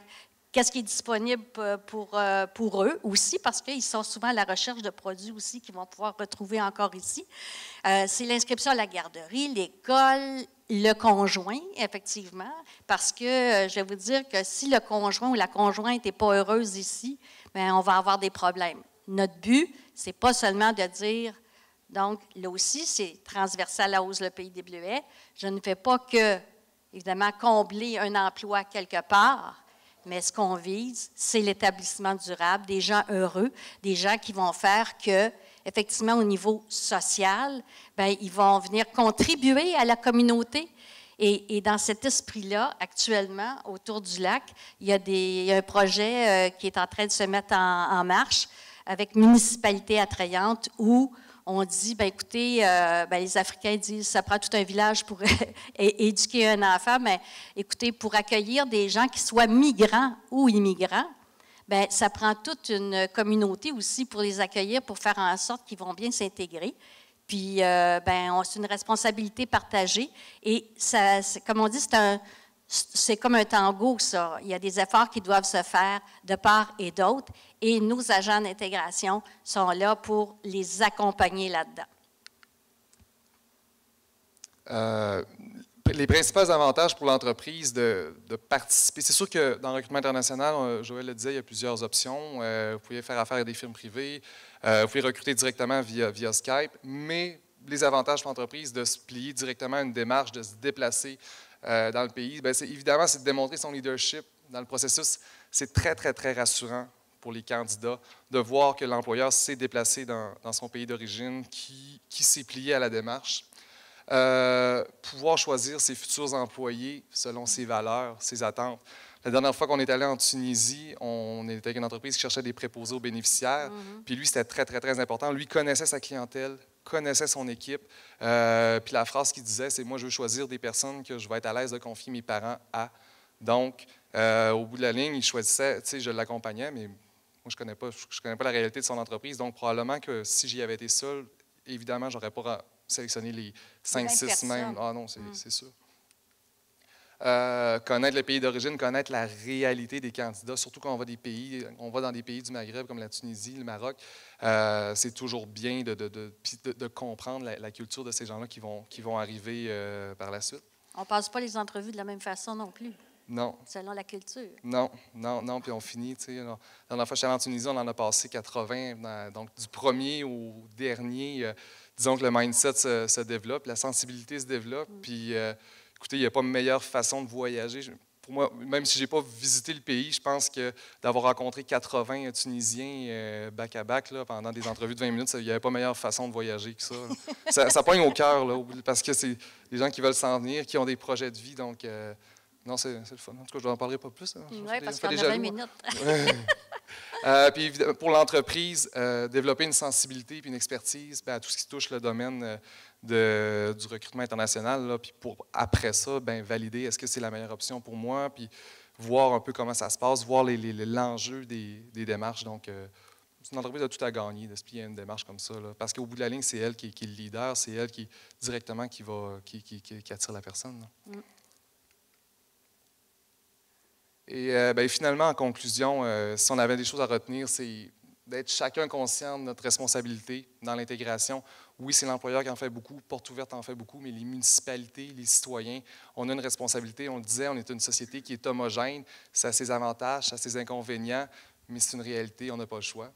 Qu'est-ce qui est disponible pour eux aussi, parce qu'ils sont souvent à la recherche de produits aussi qu'ils vont pouvoir retrouver encore ici. C'est l'inscription à la garderie, l'école, le conjoint, effectivement, parce que je vais vous dire que si le conjoint ou la conjointe n'est pas heureuse ici, bien, on va avoir des problèmes. Notre but, ce n'est pas seulement de dire, donc là aussi, c'est transversal à hausse le pays des Bleuets. Je ne fais pas que, évidemment, combler un emploi quelque part, mais ce qu'on vise, c'est l'établissement durable, des gens heureux, des gens qui vont faire que, effectivement, au niveau social, bien, ils vont venir contribuer à la communauté. Et dans cet esprit-là, actuellement, autour du lac, il y a un projet qui est en train de se mettre en marche avec Municipalité attrayante où on dit, bien, écoutez, les Africains disent, ça prend tout un village pour éduquer un enfant, mais écoutez, pour accueillir des gens qui soient migrants ou immigrants, bien, ça prend toute une communauté aussi pour les accueillir, pour faire en sorte qu'ils vont bien s'intégrer. Puis, c'est une responsabilité partagée. Et ça, comme on dit, c'est comme un tango, ça. Il y a des efforts qui doivent se faire de part et d'autre, et nos agents d'intégration sont là pour les accompagner là-dedans. Les principaux avantages pour l'entreprise de participer, c'est sûr que dans le recrutement international, Joël le disait, il y a plusieurs options. Vous pouvez faire affaire avec des firmes privées, vous pouvez recruter directement via Skype, mais les avantages pour l'entreprise de se plier directement à une démarche, de se déplacer dans le pays, évidemment, c'est de démontrer son leadership dans le processus. C'est très, très, très rassurant pour les candidats, de voir que l'employeur s'est déplacé dans son pays d'origine, qui s'est plié à la démarche. Pouvoir choisir ses futurs employés selon ses valeurs, ses attentes. La dernière fois qu'on est allé en Tunisie, on était avec une entreprise qui cherchait des préposés aux bénéficiaires. Puis lui, c'était très, très, très important. Lui connaissait sa clientèle, connaissait son équipe. Puis la phrase qu'il disait, c'est « Moi, je veux choisir des personnes que je vais être à l'aise de confier mes parents à. » Donc, au bout de la ligne, il choisissait, tu sais, je l'accompagnais, mais moi, je connais pas la réalité de son entreprise. Donc, probablement que si j'y avais été seul, évidemment, je n'aurais pas sélectionné les 5, 6 mêmes. Ah non, c'est sûr. Connaître le pays d'origine, connaître la réalité des candidats, surtout quand on va dans des pays du Maghreb comme la Tunisie, le Maroc, c'est toujours bien de comprendre la culture de ces gens-là qui vont arriver par la suite. On ne passe pas les entrevues de la même façon non plus. Non. Selon la culture. Non, puis on finit, tu sais. La dernière fois que j'étais en Tunisie, on en a passé 80, donc du premier au dernier, disons que le mindset se développe, la sensibilité se développe, puis écoutez, il n'y a pas de meilleure façon de voyager. Pour moi, même si je n'ai pas visité le pays, je pense que d'avoir rencontré 80 Tunisiens back-à-back pendant des entrevues de 20 minutes, il n'y avait pas meilleure façon de voyager que ça. Ça pogne au cœur, là, parce que c'est des gens qui veulent s'en venir, qui ont des projets de vie, donc non, c'est le fun. En tout cas, je n'en parlerai pas plus. Oui, parce qu'on a 20 minutes. Puis pour l'entreprise, développer une sensibilité et une expertise à tout ce qui touche le domaine du recrutement international. Là, puis après ça, valider est-ce que c'est la meilleure option pour moi, puis voir un peu comment ça se passe, voir l'enjeu des démarches. Donc, c'est une entreprise a tout à gagner de se plier à une démarche comme ça. Là, parce qu'au bout de la ligne, c'est elle qui est le leader, c'est elle qui directement qui attire la personne. Là. Et finalement, en conclusion, si on avait des choses à retenir, c'est d'être chacun conscient de notre responsabilité dans l'intégration. Oui, c'est l'employeur qui en fait beaucoup, Porte ouverte en fait beaucoup, mais les municipalités, les citoyens, on a une responsabilité. On le disait, on est une société qui est homogène. Ça a ses avantages, ça a ses inconvénients, mais c'est une réalité, on n'a pas le choix.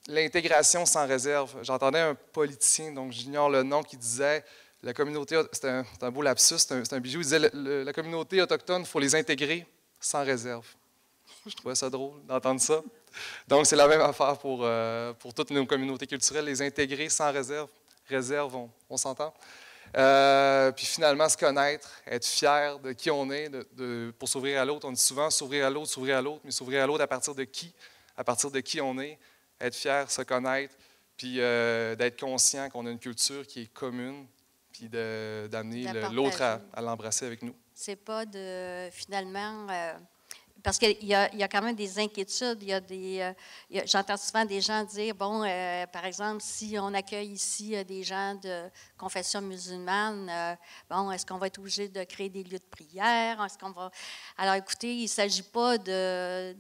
L'intégration sans réserve. J'entendais un politicien, donc j'ignore le nom, qui disait... La communauté, c'est un beau lapsus, c'est un bijou. Il disait la communauté autochtone, il faut les intégrer sans réserve. Je trouvais ça drôle d'entendre ça. Donc, c'est la même affaire pour toutes nos communautés culturelles, les intégrer sans réserve. Réserve, on s'entend. Puis finalement, se connaître, être fier de qui on est, pour s'ouvrir à l'autre. On dit souvent s'ouvrir à l'autre, mais s'ouvrir à l'autre à partir de qui? À partir de qui on est, être fier, se connaître, puis d'être conscient qu'on a une culture qui est commune, puis d'amener l'autre à l'embrasser avec nous. C'est pas finalement... parce qu'il y a quand même des inquiétudes. J'entends souvent des gens dire, bon, par exemple, si on accueille ici des gens de confession musulmane, bon, est-ce qu'on va être obligé de créer des lieux de prière? Est-ce qu'on va... Alors, écoutez, il ne s'agit pas de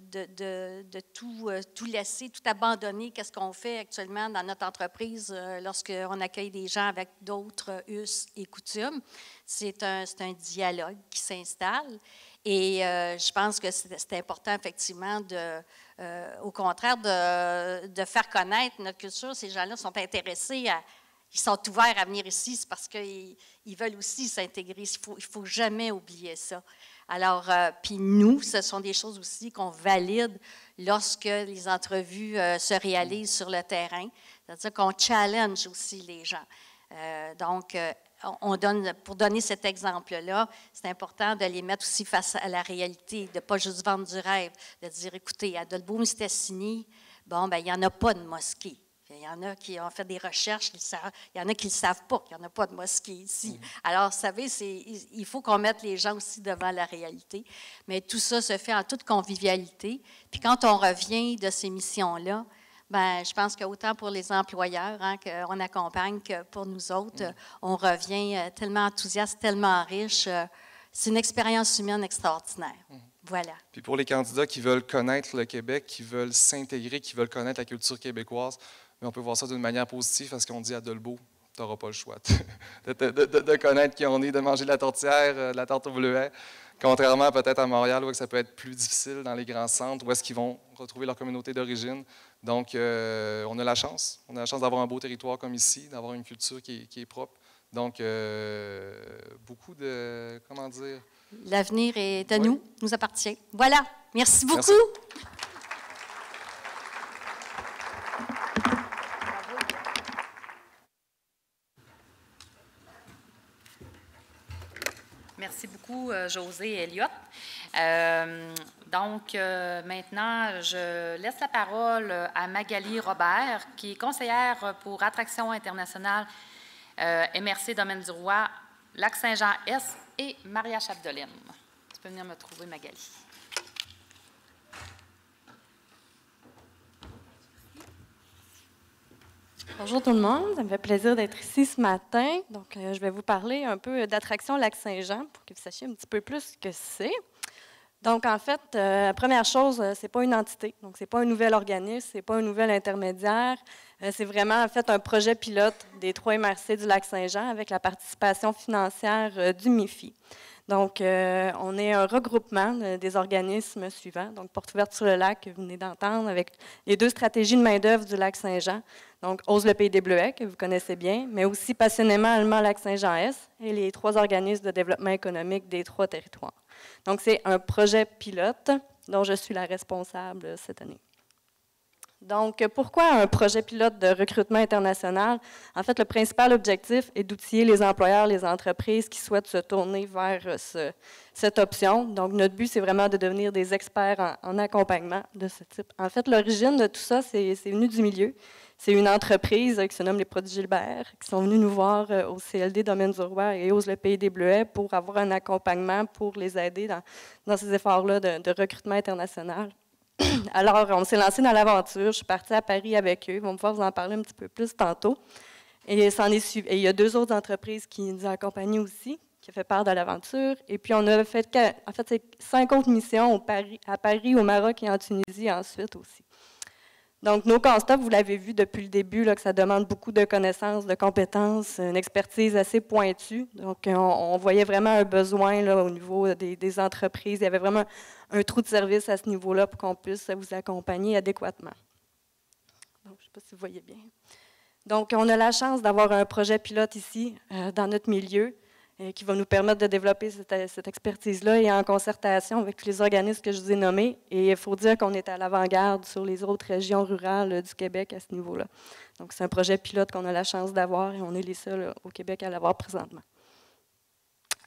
tout laisser, tout abandonner. Qu'est-ce qu'on fait actuellement dans notre entreprise lorsqu'on accueille des gens avec d'autres us et coutumes? C'est un dialogue qui s'installe. Et je pense que c'est important, effectivement, au contraire, de faire connaître notre culture. Ces gens-là sont intéressés ils sont ouverts à venir ici, c'est parce qu'ils veulent aussi s'intégrer. Il faut jamais oublier ça. Alors, puis nous, ce sont des choses aussi qu'on valide lorsque les entrevues se réalisent sur le terrain. C'est-à-dire qu'on challenge aussi les gens. Donc, pour donner cet exemple-là, c'est important de les mettre aussi face à la réalité, de ne pas juste vendre du rêve, de dire, écoutez, à Dolbeau-Mistassini, bon, il n'y en a pas de mosquée. Il y en a qui ont fait des recherches, il y en a qui ne le savent pas qu'il n'y en a pas de mosquée ici. Alors, vous savez, il faut qu'on mette les gens aussi devant la réalité. Mais tout ça se fait en toute convivialité. Puis quand on revient de ces missions-là, je pense qu'autant pour les employeurs qu'on accompagne que pour nous autres, on revient tellement enthousiaste, tellement riche. C'est une expérience humaine extraordinaire. Voilà. Puis pour les candidats qui veulent connaître le Québec, qui veulent s'intégrer, qui veulent connaître la culture québécoise, mais on peut voir ça d'une manière positive parce qu'on dit à Dolbeau, tu n'auras pas le choix de connaître qui on est, de manger de la tourtière, de la tarte au bleuet. Contrairement peut-être à Montréal, où ça peut être plus difficile dans les grands centres, où est-ce qu'ils vont retrouver leur communauté d'origine. Donc, on a la chance. On a la chance d'avoir un beau territoire comme ici, d'avoir une culture qui est propre. Donc, beaucoup de, comment dire... L'avenir est à nous appartient. Voilà. Merci beaucoup. Merci. Merci beaucoup, Josée et Elliott. Maintenant, je laisse la parole à Magali Robert, qui est conseillère pour Attraction internationale MRC Domaine du Roi, Lac-Saint-Jean-Est et Maria Chapdelaine. Tu peux venir me trouver, Magali. Bonjour tout le monde, ça me fait plaisir d'être ici ce matin. Donc, je vais vous parler un peu d'Attraction Lac-Saint-Jean pour que vous sachiez un petit peu plus ce que c'est. Donc, en fait, la première chose, ce n'est pas une entité. Donc, ce n'est pas un nouvel organisme, ce n'est pas un nouvel intermédiaire. C'est vraiment, en fait, un projet pilote des 3 MRC du Lac-Saint-Jean avec la participation financière du MIFI. Donc, on est un regroupement des organismes suivants. Donc, Porte ouverte sur le lac, que vous venez d'entendre, avec les 2 stratégies de main-d'œuvre du Lac-Saint-Jean. Donc, Ose le Pays des Bleuets, que vous connaissez bien, mais aussi passionnément Allemand Lac-Saint-Jean-Est et les 3 organismes de développement économique des 3 territoires. Donc, c'est un projet pilote dont je suis la responsable cette année. Donc, pourquoi un projet pilote de recrutement international? En fait, le principal objectif est d'outiller les employeurs, les entreprises qui souhaitent se tourner vers cette option. Donc, notre but, c'est vraiment de devenir des experts en accompagnement de ce type. En fait, l'origine de tout ça, c'est venu du milieu. C'est une entreprise qui se nomme les Produits Gilbert, qui sont venus nous voir au CLD Domaine du Roi et Ose le Pays des Bleuets pour avoir un accompagnement pour les aider dans ces efforts-là de recrutement international. Alors, on s'est lancé dans l'aventure. Je suis partie à Paris avec eux. Ils vont pouvoir vous en parler un petit peu plus tantôt. Et il y a 2 autres entreprises qui nous ont accompagnés aussi, qui ont fait part de l'aventure. Et puis, on a fait, c'est 5 autres missions à Paris, au Maroc et en Tunisie ensuite aussi. Donc, nos constats, vous l'avez vu depuis le début, là, que ça demande beaucoup de connaissances, de compétences, une expertise assez pointue. Donc, on voyait vraiment un besoin là, au niveau des entreprises. Il y avait vraiment un trou de service à ce niveau-là pour qu'on puisse vous accompagner adéquatement. Donc, je ne sais pas si vous voyez bien. Donc, on a la chance d'avoir un projet pilote ici, dans notre milieu, qui va nous permettre de développer cette expertise-là et en concertation avec tous les organismes que je vous ai nommés. Et il faut dire qu'on est à l'avant-garde sur les autres régions rurales du Québec à ce niveau-là. Donc, c'est un projet pilote qu'on a la chance d'avoir et on est les seuls au Québec à l'avoir présentement.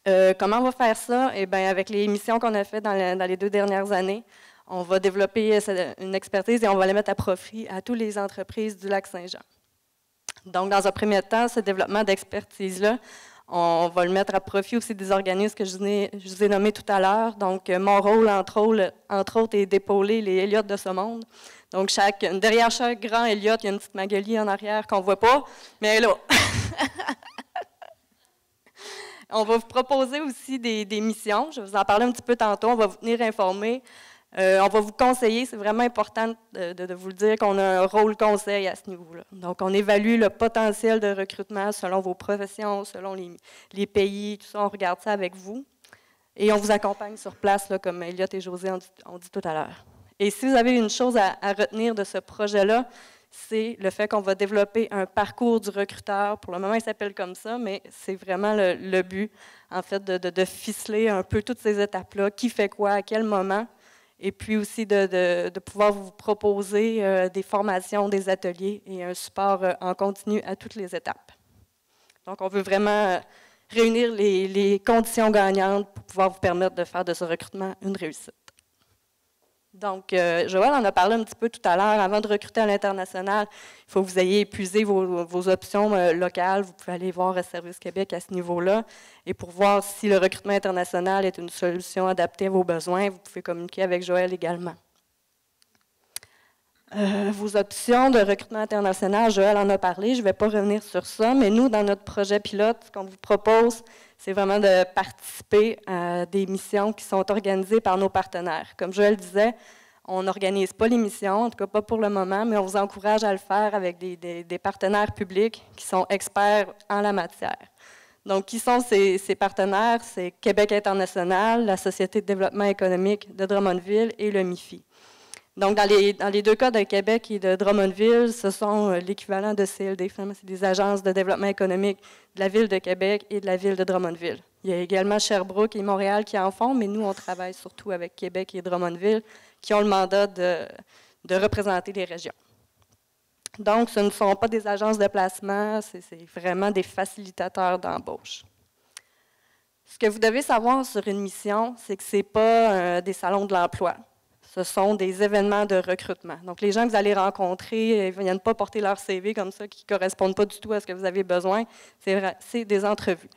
Comment on va faire ça? Eh bien, avec les missions qu'on a faites dans les 2 dernières années, on va développer une expertise et on va la mettre à profit à toutes les entreprises du Lac-Saint-Jean. Donc, dans un premier temps, ce développement d'expertise-là, on va le mettre à profit aussi des organismes que je vous ai nommés tout à l'heure. Donc, mon rôle, entre autres, est d'épauler les Elliott de ce monde. Donc, derrière chaque grand Elliott, il y a une petite Magali en arrière qu'on ne voit pas, mais elle est là. On va vous proposer aussi des missions. Je vais vous en parler un petit peu tantôt. On va vous tenir informés. On va vous conseiller. C'est vraiment important de vous le dire qu'on a un rôle conseil à ce niveau-là. Donc, on évalue le potentiel de recrutement selon vos professions, selon les pays, tout ça. On regarde ça avec vous. Et on vous accompagne sur place, là, comme Elliott et Josée ont dit tout à l'heure. Et si vous avez une chose à retenir de ce projet-là, c'est le fait qu'on va développer un parcours du recruteur. Pour le moment, il s'appelle comme ça, mais c'est vraiment le but, en fait, de ficeler un peu toutes ces étapes-là. Qui fait quoi, à quel moment? Et puis aussi de pouvoir vous proposer des formations, des ateliers et un support en continu à toutes les étapes. Donc, on veut vraiment réunir les conditions gagnantes pour pouvoir vous permettre de faire de ce recrutement une réussite. Donc, Joël en a parlé un petit peu tout à l'heure. Avant de recruter à l'international, il faut que vous ayez épuisé vos options locales. Vous pouvez aller voir Service Québec à ce niveau-là. Et pour voir si le recrutement international est une solution adaptée à vos besoins, vous pouvez communiquer avec Joël également. Vos options de recrutement international, Joël en a parlé, je ne vais pas revenir sur ça, mais nous, dans notre projet pilote, ce qu'on vous propose, c'est vraiment de participer à des missions qui sont organisées par nos partenaires. Comme Joël disait, on n'organise pas les missions, en tout cas pas pour le moment, mais on vous encourage à le faire avec des partenaires publics qui sont experts en la matière. Donc, qui sont ces partenaires? C'est Québec International, la Société de développement économique de Drummondville et le MIFI. Donc, dans les 2 cas de Québec et de Drummondville, ce sont l'équivalent de CLD. Finalement, c'est des agences de développement économique de la Ville de Québec et de la Ville de Drummondville. Il y a également Sherbrooke et Montréal qui en font, mais nous, on travaille surtout avec Québec et Drummondville qui ont le mandat de représenter les régions. Donc, ce ne sont pas des agences de placement, c'est vraiment des facilitateurs d'embauche. Ce que vous devez savoir sur une mission, c'est que ce n'est pas des salons de l'emploi. Ce sont des événements de recrutement. Donc, les gens que vous allez rencontrer ne viennent pas porter leur CV comme ça, qui ne correspondent pas du tout à ce que vous avez besoin. C'est des entrevues.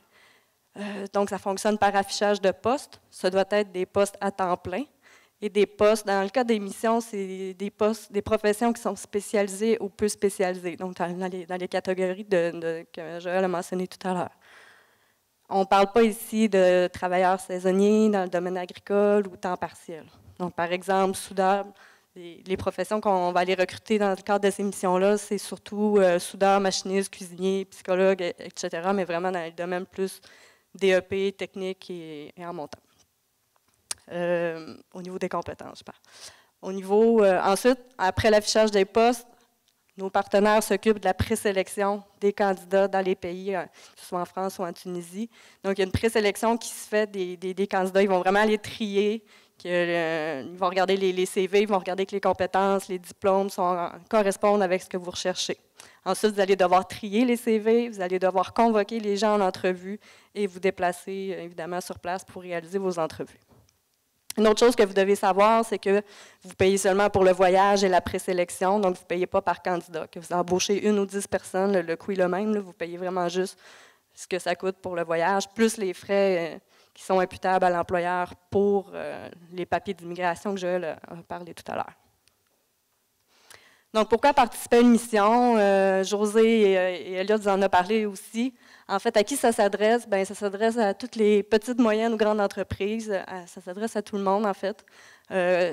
Donc, ça fonctionne par affichage de postes. Ça doit être des postes à temps plein. Et des postes, dans le cas des missions, c'est des postes, des professions qui sont spécialisées ou peu spécialisées. Donc, dans les catégories que Joël a mentionné tout à l'heure. On ne parle pas ici de travailleurs saisonniers dans le domaine agricole ou temps partiel. Donc, par exemple, soudeur, les professions qu'on va aller recruter dans le cadre de ces missions-là, c'est surtout soudeur, machiniste, cuisinier, psychologue, etc., mais vraiment dans le domaine plus DEP, technique et en montant. Au niveau des compétences, je parle. Au niveau, ensuite, après l'affichage des postes, nos partenaires s'occupent de la présélection des candidats dans les pays, que ce soit en France ou en Tunisie. Donc, il y a une présélection qui se fait des candidats. Ils vont vraiment les trier. Ils vont regarder les CV, ils vont regarder que les compétences, les diplômes correspondent avec ce que vous recherchez. Ensuite, vous allez devoir trier les CV, vous allez devoir convoquer les gens en entrevue et vous déplacer, évidemment, sur place pour réaliser vos entrevues. Une autre chose que vous devez savoir, c'est que vous payez seulement pour le voyage et la présélection, donc vous ne payez pas par candidat. Que vous embauchez 1 ou 10 personnes, le coût est le même, là, vous payez vraiment juste ce que ça coûte pour le voyage, plus les frais qui sont imputables à l'employeur pour les papiers d'immigration que Joël a parlé tout à l'heure. Donc, pourquoi participer à une mission? José et Elliot vous en ont parlé aussi. En fait, à qui ça s'adresse? Bien, ça s'adresse à toutes les petites, moyennes ou grandes entreprises. Ça s'adresse à tout le monde, en fait.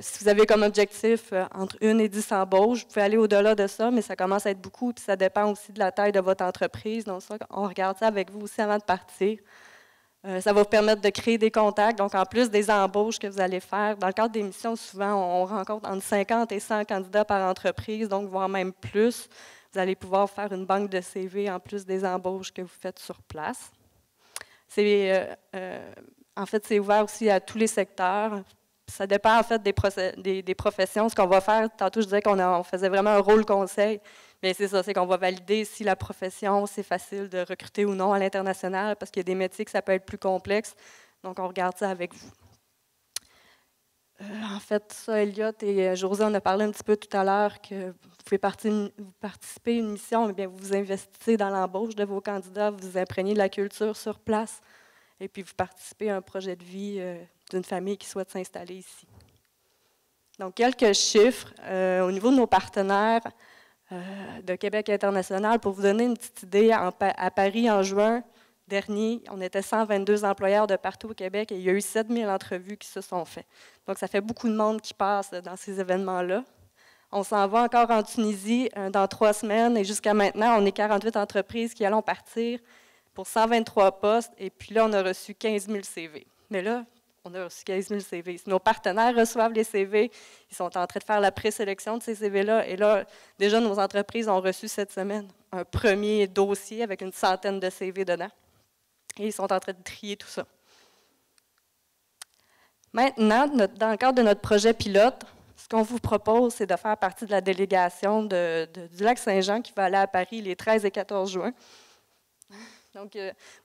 Si vous avez comme objectif entre 1 et 10 embauches, vous pouvez aller au-delà de ça, mais ça commence à être beaucoup, puis ça dépend aussi de la taille de votre entreprise. Donc, ça, on regarde ça avec vous aussi avant de partir. Ça va vous permettre de créer des contacts. Donc, en plus des embauches que vous allez faire, dans le cadre des missions, souvent, on rencontre entre 50 et 100 candidats par entreprise, donc voire même plus. Vous allez pouvoir faire une banque de CV en plus des embauches que vous faites sur place. En fait, c'est ouvert aussi à tous les secteurs. Ça dépend, en fait, des professions. Ce qu'on va faire, tantôt, je disais qu'on faisait vraiment un rôle conseil. Bien, c'est ça, c'est qu'on va valider si la profession, c'est facile de recruter ou non à l'international, parce qu'il y a des métiers que ça peut être plus complexe. Donc, on regarde ça avec vous. En fait, ça, Elliot et José, on a parlé un petit peu tout à l'heure que vous pouvez participer à une mission, bien, vous vous investissez dans l'embauche de vos candidats, vous vous imprégnez de la culture sur place, et puis vous participez à un projet de vie d'une famille qui souhaite s'installer ici. Donc, quelques chiffres au niveau de nos partenaires de Québec International. Pour vous donner une petite idée, à Paris, en juin dernier, on était 122 employeurs de partout au Québec et il y a eu 7000 entrevues qui se sont faites. Donc, ça fait beaucoup de monde qui passe dans ces événements-là. On s'en va encore en Tunisie dans 3 semaines et jusqu'à maintenant, on est 48 entreprises qui allons partir pour 123 postes et puis là, on a reçu 15 000 CV. Mais là, on a reçu 15 000 CV. Si nos partenaires reçoivent les CV, ils sont en train de faire la présélection de ces CV-là. Et là, déjà, nos entreprises ont reçu cette semaine un premier dossier avec une centaine de CV dedans. Et ils sont en train de trier tout ça. Maintenant, dans le cadre de notre projet pilote, ce qu'on vous propose, c'est de faire partie de la délégation du Lac-Saint-Jean qui va aller à Paris les 13 et 14 juin. Donc,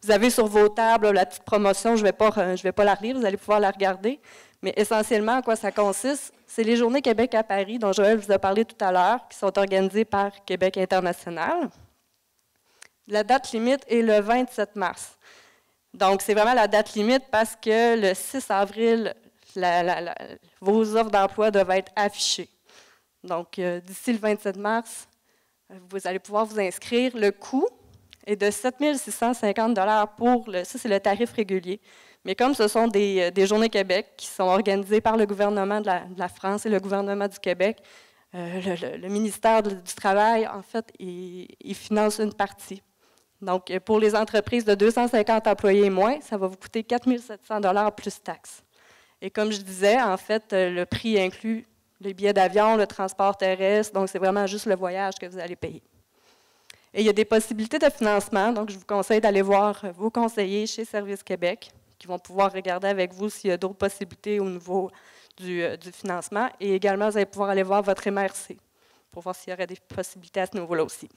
vous avez sur vos tables la petite promotion, je ne vais pas la relire, vous allez pouvoir la regarder. Mais essentiellement, à quoi ça consiste? C'est les Journées Québec à Paris, dont Joël vous a parlé tout à l'heure, qui sont organisées par Québec International. La date limite est le 27 mars. Donc, c'est vraiment la date limite parce que le 6 avril, vos offres d'emploi doivent être affichées. Donc, d'ici le 27 mars, vous allez pouvoir vous inscrire. Le coût est de 7 650 $. Ça, c'est le tarif régulier. Mais comme ce sont des Journées Québec qui sont organisées par le gouvernement de la France et le gouvernement du Québec, le ministère du Travail, en fait, il finance une partie. Donc, pour les entreprises de 250 employés et moins, ça va vous coûter 4 700 $ plus taxes. Et comme je disais, en fait, le prix inclut les billets d'avion, le transport terrestre, donc c'est vraiment juste le voyage que vous allez payer. Et il y a des possibilités de financement, donc je vous conseille d'aller voir vos conseillers chez Service Québec, qui vont pouvoir regarder avec vous s'il y a d'autres possibilités au niveau du financement. Et également, vous allez pouvoir aller voir votre MRC pour voir s'il y aurait des possibilités à ce niveau-là aussi.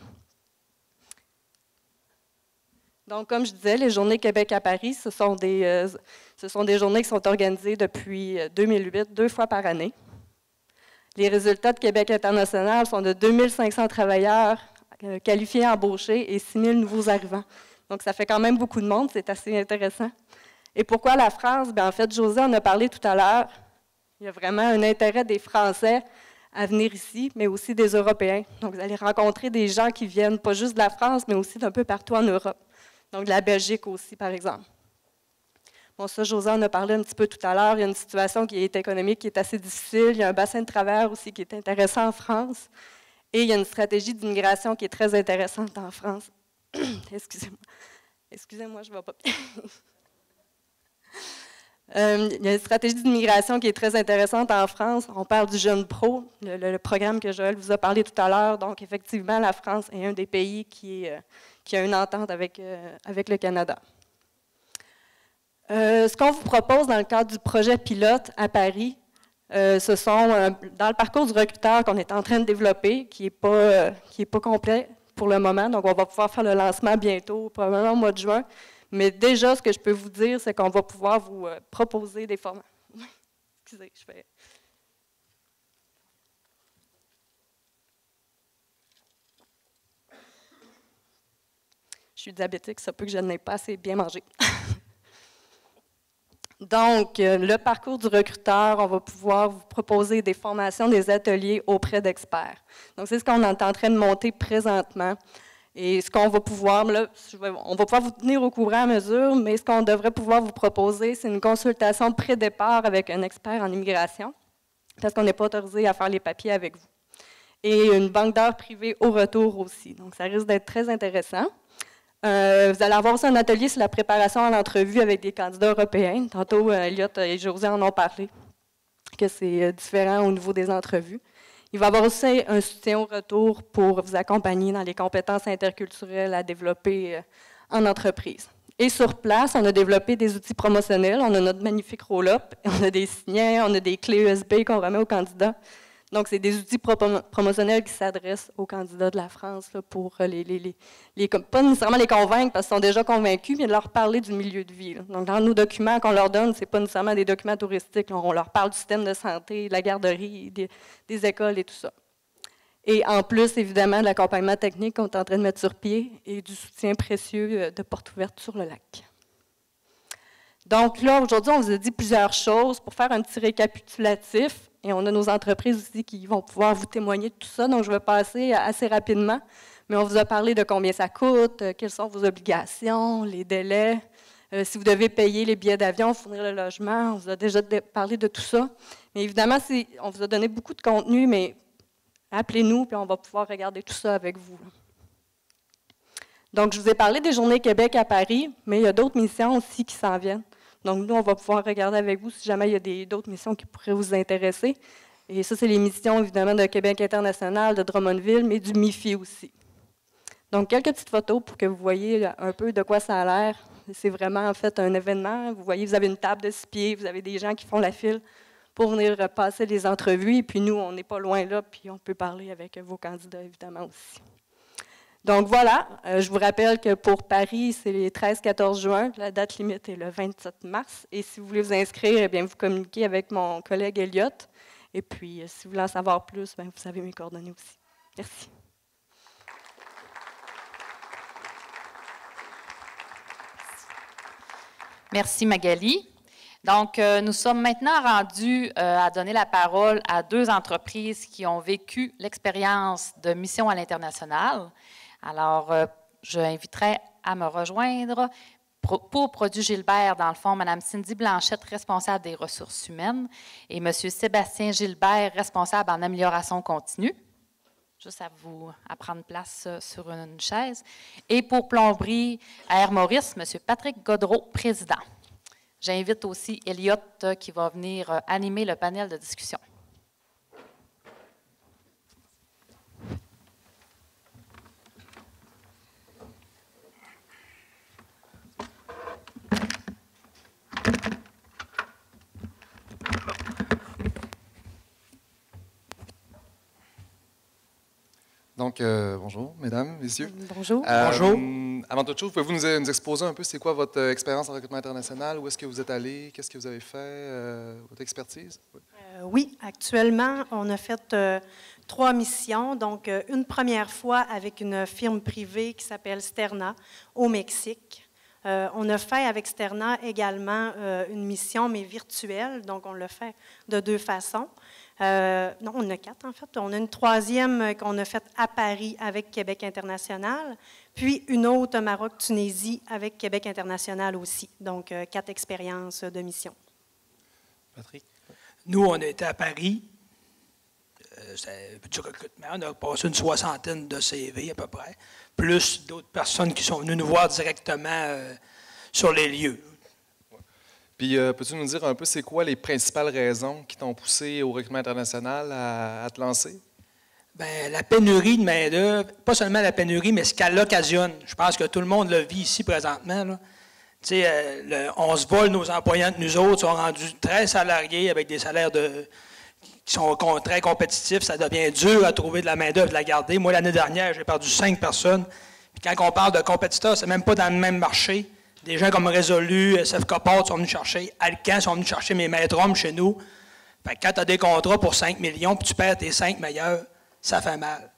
Donc, comme je disais, les Journées Québec à Paris, ce sont des journées qui sont organisées depuis 2008, 2 fois par année. Les résultats de Québec International sont de 2500 travailleurs qualifiés, embauchés et 6000 nouveaux arrivants. Donc, ça fait quand même beaucoup de monde, c'est assez intéressant. Et pourquoi la France? Bien, en fait, José en a parlé tout à l'heure. Il y a vraiment un intérêt des Français à venir ici, mais aussi des Européens. Donc, vous allez rencontrer des gens qui viennent pas juste de la France, mais aussi d'un peu partout en Europe. Donc, de la Belgique aussi, par exemple. Bon, ça, José en a parlé un petit peu tout à l'heure. Il y a une situation qui est économique qui est assez difficile. Il y a un bassin de travailleurs aussi qui est intéressant en France. Et il y a une stratégie d'immigration qui est très intéressante en France. Excusez-moi. Excusez-moi, je ne vais pas bien. Il y a une stratégie d'immigration qui est très intéressante en France. On parle du Jeune Pro, le programme que Joël vous a parlé tout à l'heure. Donc, effectivement, la France est un des pays qui a une entente avec le Canada. Ce qu'on vous propose dans le cadre du projet pilote à Paris, ce sont, dans le parcours du recruteur qu'on est en train de développer, qui n'est pas complet pour le moment. Donc, on va pouvoir faire le lancement bientôt, probablement au mois de juin. Mais déjà, ce que je peux vous dire, c'est qu'on va pouvoir vous proposer des formations. Excusez, Je suis diabétique, ça peut que je n'ai pas assez bien mangé. Donc, le parcours du recruteur, on va pouvoir vous proposer des formations, des ateliers auprès d'experts. Donc, c'est ce qu'on est en train de monter présentement. Et ce qu'on va pouvoir, là, on va pouvoir vous tenir au courant à mesure, mais ce qu'on devrait pouvoir vous proposer, c'est une consultation pré-départ avec un expert en immigration, parce qu'on n'est pas autorisé à faire les papiers avec vous. Et une banque d'heures privée au retour aussi. Donc, ça risque d'être très intéressant. Vous allez avoir aussi un atelier sur la préparation à l'entrevue avec des candidats européens. Tantôt, Elliot et José en ont parlé, que c'est différent au niveau des entrevues. Il va y avoir aussi un soutien au retour pour vous accompagner dans les compétences interculturelles à développer en entreprise. Et sur place, on a développé des outils promotionnels. On a notre magnifique roll-up, on a des signets, on a des clés USB qu'on remet aux candidats. Donc, c'est des outils promotionnels qui s'adressent aux candidats de la France là, pour pas nécessairement les convaincre parce qu'ils sont déjà convaincus, mais de leur parler du milieu de vie. Là. Donc, dans nos documents qu'on leur donne, ce n'est pas nécessairement des documents touristiques. Là. On leur parle du système de santé, de la garderie, des écoles et tout ça. Et en plus, évidemment, de l'accompagnement technique qu'on est en train de mettre sur pied et du soutien précieux de Porte Ouverte sur le lac. Donc là, aujourd'hui, on vous a dit plusieurs choses pour faire un petit récapitulatif. Et on a nos entreprises aussi qui vont pouvoir vous témoigner de tout ça. Donc, je vais passer assez rapidement. Mais on vous a parlé de combien ça coûte, quelles sont vos obligations, les délais, si vous devez payer les billets d'avion, fournir le logement. On vous a déjà parlé de tout ça. Mais évidemment, on vous a donné beaucoup de contenu, mais appelez-nous, puis on va pouvoir regarder tout ça avec vous. Donc, je vous ai parlé des Journées Québec à Paris, mais il y a d'autres missions aussi qui s'en viennent. Donc, nous, on va pouvoir regarder avec vous si jamais il y a d'autres missions qui pourraient vous intéresser. Et ça, c'est les missions, évidemment, de Québec International, de Drummondville, mais du MIFI aussi. Donc, quelques petites photos pour que vous voyez un peu de quoi ça a l'air. C'est vraiment, en fait, un événement. Vous voyez, vous avez une table de 6 pieds, vous avez des gens qui font la file pour venir passer les entrevues. Et puis, nous, on n'est pas loin là, puis on peut parler avec vos candidats, évidemment, aussi. Donc voilà, je vous rappelle que pour Paris, c'est les 13-14 juin. La date limite est le 27 mars. Et si vous voulez vous inscrire, eh bien, vous communiquez avec mon collègue Elliot. Et puis, si vous voulez en savoir plus, bien, vous savez mes coordonnées aussi. Merci. Merci Magali. Donc, nous sommes maintenant rendus à donner la parole à 2 entreprises qui ont vécu l'expérience de mission à l'international. Alors, je inviterai à me rejoindre pour Produits Gilbert, dans le fond, Mme Cindy Blanchette, responsable des ressources humaines, et M. Sébastien Gilbert, responsable en amélioration continue. Juste à prendre place sur une chaise. Et pour Plomberie à Air Maurice, M. Patrick Godreau, président. J'invite aussi Elliot qui va venir animer le panel de discussion. Donc, bonjour, mesdames, messieurs. Bonjour. Bonjour. Avant toute chose, pouvez-vous nous exposer un peu c'est quoi votre expérience en recrutement international? Où est-ce que vous êtes allé? Qu'est-ce que vous avez fait? Votre expertise? Oui, actuellement, on a fait 3 missions. Donc, une première fois avec une firme privée qui s'appelle Sterna au Mexique. On a fait avec Sterna également une mission, mais virtuelle. Donc, on l'a fait de 2 façons. Non, on en a 4 en fait. On a une 3e qu'on a faite à Paris avec Québec International, puis une autre au Maroc-Tunisie avec Québec International aussi. Donc, 4 expériences de mission. Patrick? Nous, on était à Paris. C'était du recrutement. On a passé une 60aine de CV à peu près, plus d'autres personnes qui sont venues nous voir directement sur les lieux. Puis, peux-tu nous dire un peu c'est quoi les principales raisons qui t'ont poussé au recrutement international à te lancer? Bien, la pénurie de main-d'œuvre, pas seulement la pénurie, mais ce qu'elle occasionne. Je pense que tout le monde le vit ici présentement, là. Tu sais, on se vole nos employants, nous autres sont rendus très salariés avec des salaires qui sont très compétitifs. Ça devient dur à trouver de la main-d'œuvre, de la garder. Moi, l'année dernière, j'ai perdu 5 personnes. Puis quand on parle de compétiteurs, c'est même pas dans le même marché. Des gens comme Résolu, SF Copart sont venus chercher, Alcan sont venus chercher mes maîtres hommes chez nous. Fait que quand tu as des contrats pour 5 millions puis tu perds tes 5 meilleurs, ça fait mal.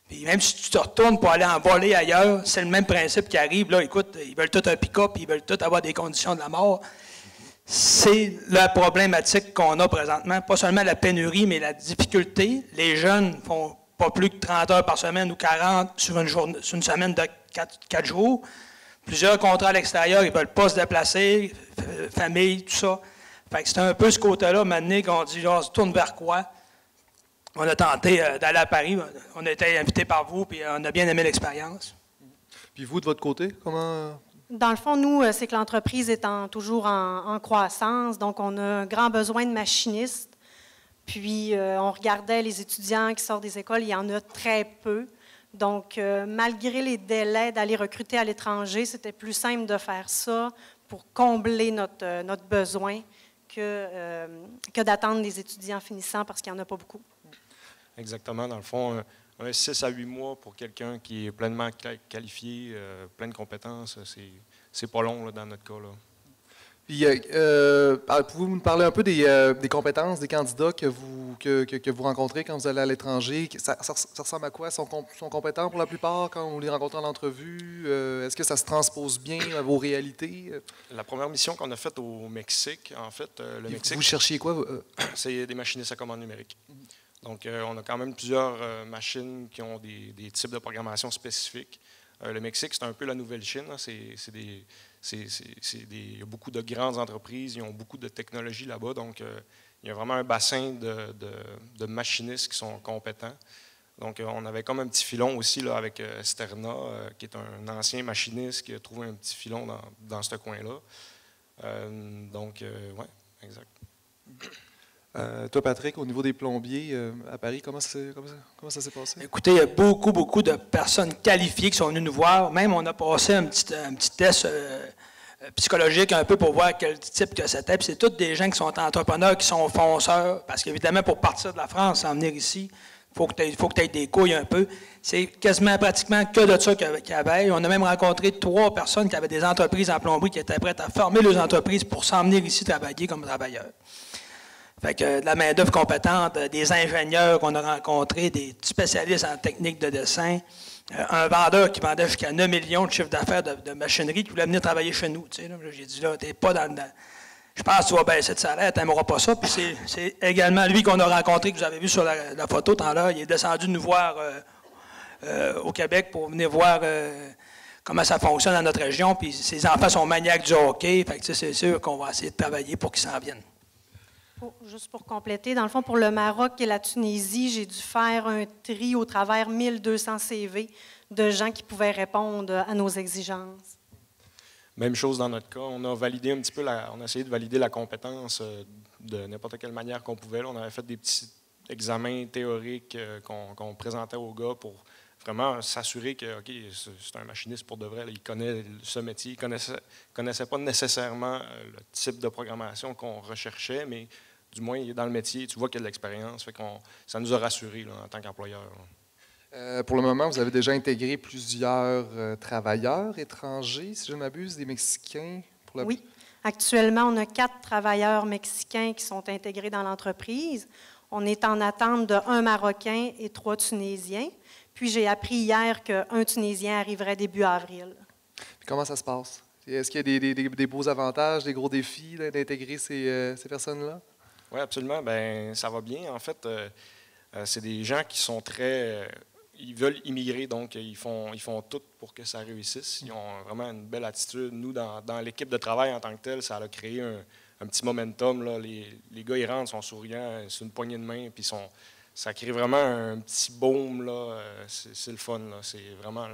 Puis même si tu te retournes pour aller en voler ailleurs, c'est le même principe qui arrive. Là, écoute, ils veulent tout un pick-up, ils veulent tout avoir des conditions de la mort. C'est la problématique qu'on a présentement. Pas seulement la pénurie, mais la difficulté. Les jeunes font pas plus que 30 heures par semaine ou 40 sur une semaine de 4 jours. Plusieurs contrats à l'extérieur, ils ne veulent pas se déplacer, famille, tout ça. Fait que c'est un peu ce côté-là, maintenant, qu'on dit, on se tourne vers quoi? On a tenté d'aller à Paris, on a été invités par vous, puis on a bien aimé l'expérience. Puis vous, de votre côté, comment... Dans le fond, nous, c'est que l'entreprise est toujours en croissance, donc on a un grand besoin de machinistes. Puis, on regardait les étudiants qui sortent des écoles, il y en a très peu. Donc, malgré les délais d'aller recruter à l'étranger, c'était plus simple de faire ça pour combler notre besoin que d'attendre les étudiants finissants parce qu'il n'y en a pas beaucoup. Exactement. Dans le fond, un 6 à 8 mois pour quelqu'un qui est pleinement qualifié, plein de compétences, c'est pas long là, dans notre cas. Là. Puis, pouvez-vous nous parler un peu des compétences des candidats que vous rencontrez quand vous allez à l'étranger? Ça ressemble à quoi? Sont compétents pour la plupart quand vous les rencontrez en entrevue? Est-ce que ça se transpose bien à vos réalités? La première mission qu'on a faite au Mexique, en fait, le Mexique... Vous cherchiez quoi? C'est des machinistes à commande numérique. Donc, on a quand même plusieurs machines qui ont des types de programmation spécifiques. Le Mexique, c'est un peu la Nouvelle-Chine. Hein. Il y a beaucoup de grandes entreprises, ils ont beaucoup de technologies là-bas. Donc, il y a vraiment un bassin de machinistes qui sont compétents. Donc, on avait comme un petit filon aussi là, avec Sterna, qui est un ancien machiniste qui a trouvé un petit filon dans ce coin-là. Oui, exact. Toi, Patrick, au niveau des plombiers à Paris, comment ça s'est passé? Écoutez, il y a beaucoup de personnes qualifiées qui sont venues nous voir. Même, on a passé un petit test psychologique un peu pour voir quel type que c'était. Puis c'est tous des gens qui sont entrepreneurs, qui sont fonceurs. Parce qu'évidemment, pour partir de la France, s'en venir ici, il faut que tu aies des couilles un peu. C'est quasiment pratiquement que de ça qu'il y avait. On a même rencontré 3 personnes qui avaient des entreprises en plomberie qui étaient prêtes à former leurs entreprises pour s'en venir ici travailler comme travailleurs. Fait que de la main-d'œuvre compétente, des ingénieurs qu'on a rencontrés, des spécialistes en technique de dessin, un vendeur qui vendait jusqu'à 9 millions de chiffre d'affaires de machinerie qui voulait venir travailler chez nous. Tu sais, là, j'ai dit, là, t'es pas dans le... Je pense que tu vas baisser de salaire, tu n'aimeras pas ça. Puis c'est également lui qu'on a rencontré, que vous avez vu sur la photo tout à l'heure. Il est descendu nous voir au Québec pour venir voir comment ça fonctionne dans notre région. Puis ses enfants sont maniaques du hockey. Fait que c'est sûr qu'on va essayer de travailler pour qu'ils s'en viennent. Juste pour compléter, dans le fond, pour le Maroc et la Tunisie, j'ai dû faire un tri au travers 1200 CV de gens qui pouvaient répondre à nos exigences. Même chose dans notre cas. On a validé un petit peu, on a essayé de valider la compétence de n'importe quelle manière qu'on pouvait. Là, on avait fait des petits examens théoriques qu'on présentait aux gars pour vraiment s'assurer que c'est un machiniste pour de vrai. Là, il connaît ce métier. Il ne connaissait pas nécessairement le type de programmation qu'on recherchait, mais du moins, il est dans le métier. Tu vois qu'il a de l'expérience. Ça nous a rassurés là, en tant qu'employeur. Pour le moment, vous avez déjà intégré plusieurs travailleurs étrangers, si je ne m'abuse, des Mexicains? Oui. Actuellement, on a 4 travailleurs mexicains qui sont intégrés dans l'entreprise. On est en attente de 1 Marocain et 3 Tunisiens. Puis j'ai appris hier qu'un Tunisien arriverait début avril. Puis comment ça se passe? Est-ce qu'il y a des beaux avantages, des gros défis d'intégrer ces personnes-là? Oui, absolument. Bien, ça va bien. En fait, c'est des gens qui sont très... ils veulent immigrer, donc ils font tout pour que ça réussisse. Ils ont vraiment une belle attitude. Nous, dans l'équipe de travail en tant que telle, ça a créé un petit momentum. Là. Les gars, ils rentrent, sont souriants, c'est une poignée de main, puis ça crée vraiment un petit baume. Là. C'est le fun. Là. C'est vraiment...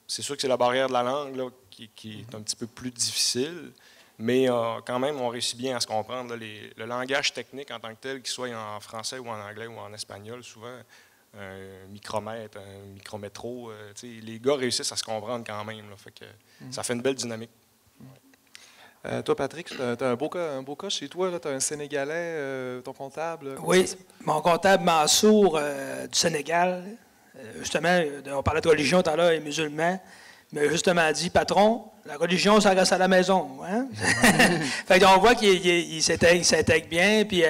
c'est sûr que c'est la barrière de la langue là, qui est un petit peu plus difficile, mais quand même, on réussit bien à se comprendre. Là, le langage technique en tant que tel, qu'il soit en français ou en anglais ou en espagnol, souvent, un micromètre, un micrométro, les gars réussissent à se comprendre quand même. Là, fait que ça fait une belle dynamique. Toi, Patrick, tu as un beau cas chez toi. Tu as un Sénégalais, ton comptable. Oui, mon comptable Mansour du Sénégal. Justement, on parlait de religion tout à l'heure, il est musulman. Mais justement dit, patron, la religion, ça reste à la maison. Hein? Fait qu'on voit qu'il s'intègre bien, puis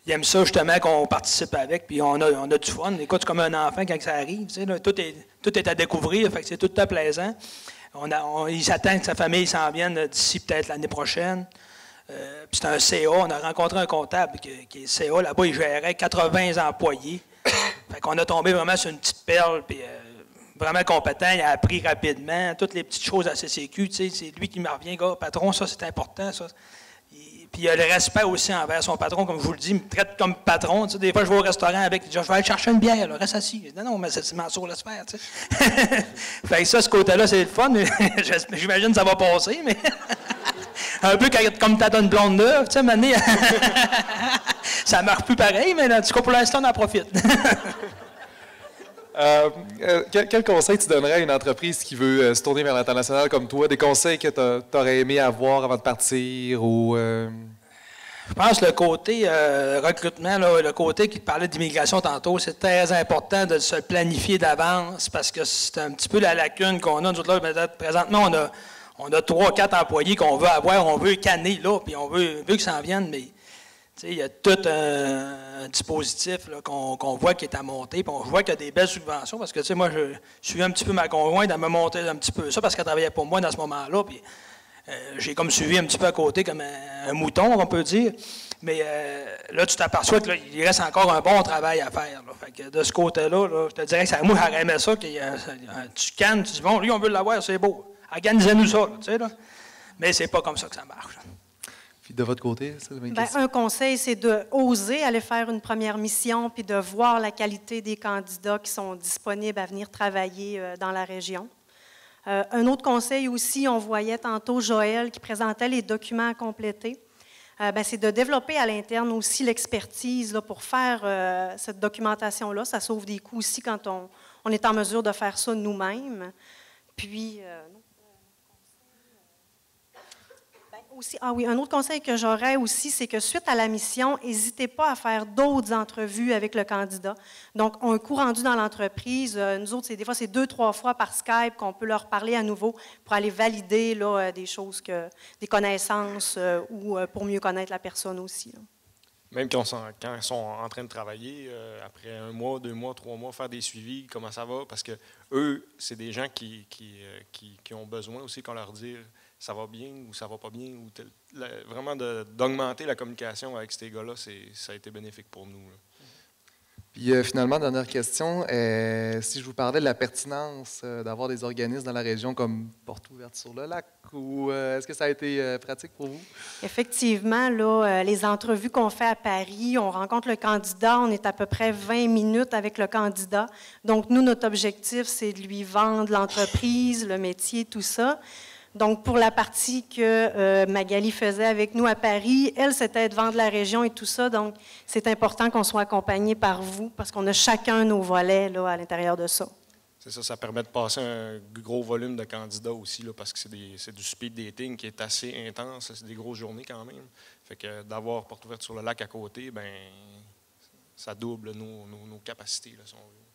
il aime ça justement qu'on participe avec, puis on a du fun. Écoute, c'est comme un enfant quand ça arrive. Tu sais, là, tout est à découvrir, fait que c'est tout le temps plaisant. Il s'attend que sa famille s'en vienne d'ici peut-être l'année prochaine. Puis c'est un CA, on a rencontré un comptable qui est CA, là-bas, il gérait 80 employés. Fait qu'on a tombé vraiment sur une petite perle, puis vraiment compétent, il a appris rapidement, toutes les petites choses à CCQ, tu sais, c'est lui qui me revient, gars, patron, ça c'est important, ça. Puis il a le respect aussi envers son patron, comme je vous le dis, il me traite comme patron, tu sais, des fois je vais au restaurant avec, je vais aller chercher une bière, là, reste assis. Non, mais c'est Mansour, laisse faire, tu sais. Fait que ça, ce côté-là, c'est le fun, mais j'imagine que ça va passer, mais... Un peu comme t'as une blonde neuve, tu sais, maintenant, ça marche plus pareil, mais en tout cas, pour l'instant, on en profite. Quel conseil tu donnerais à une entreprise qui veut se tourner vers l'international comme toi? Des conseils que tu aurais aimé avoir avant de partir? Ou, Je pense que le côté recrutement, là, le côté qui parlait d'immigration tantôt, c'est très important de se planifier d'avance parce que c'est un petit peu la lacune qu'on a. Nous autres, là, présentement, on a 3-4 employés qu'on veut avoir, on veut canner là, puis on veut qu'ils s'en viennent, mais il y a tout un dispositif qu'on voit qui est à monter, puis on voit qu'il y a des belles subventions, parce que moi, je suis un petit peu ma conjointe à me monter un petit peu ça, parce qu'elle travaillait pour moi dans ce moment-là, puis j'ai comme suivi un petit peu à côté, comme un mouton, on peut dire. Mais là, tu t'aperçois qu'il reste encore un bon travail à faire. Là. Fait que de ce côté-là, là, je te dirais que moi, j'aurais aimé ça, tu cannes, tu dis, bon, lui, on veut l'avoir, c'est beau. Organisez-nous ça, tu sais, là. Mais c'est pas comme ça que ça marche. Là. Puis de votre côté, c'est la même question. Un conseil, c'est d'oser aller faire une première mission puis de voir la qualité des candidats qui sont disponibles à venir travailler dans la région. Un autre conseil aussi, on voyait tantôt Joël qui présentait les documents à compléter. C'est de développer à l'interne aussi l'expertise là, pour faire cette documentation-là. Ça sauve des coûts aussi quand on est en mesure de faire ça nous-mêmes. Puis, un autre conseil que j'aurais aussi, c'est que suite à la mission, n'hésitez pas à faire d'autres entrevues avec le candidat. Donc, un coup rendu dans l'entreprise, nous autres, des fois, c'est 2-3 fois par Skype qu'on peut leur parler à nouveau pour aller valider là, des choses, des connaissances ou pour mieux connaître la personne aussi. Là. Même quand ils sont en train de travailler, après 1 mois, 2 mois, 3 mois, faire des suivis, comment ça va, parce que eux, c'est des gens qui ont besoin aussi qu'on leur dise ça va bien ou ça va pas bien. Ou vraiment d'augmenter la communication avec ces gars-là, ça a été bénéfique pour nous. Là. Puis finalement, dernière question, si je vous parlais de la pertinence d'avoir des organismes dans la région comme Porte ouverte sur le lac, ou est-ce que ça a été pratique pour vous? Effectivement, là, les entrevues qu'on fait à Paris, on rencontre le candidat, on est à peu près 20 minutes avec le candidat. Donc, nous, notre objectif, c'est de lui vendre l'entreprise, le métier, tout ça. Donc, pour la partie que Magali faisait avec nous à Paris, elle, c'était de vendre la région et tout ça. Donc, c'est important qu'on soit accompagné par vous parce qu'on a chacun nos volets là, à l'intérieur de ça. C'est ça, ça permet de passer un gros volume de candidats aussi là, parce que c'est du speed dating qui est assez intense. C'est des grosses journées quand même. Fait que d'avoir Porte ouverte sur le lac à côté, ben ça double nos capacités, là, si on veut.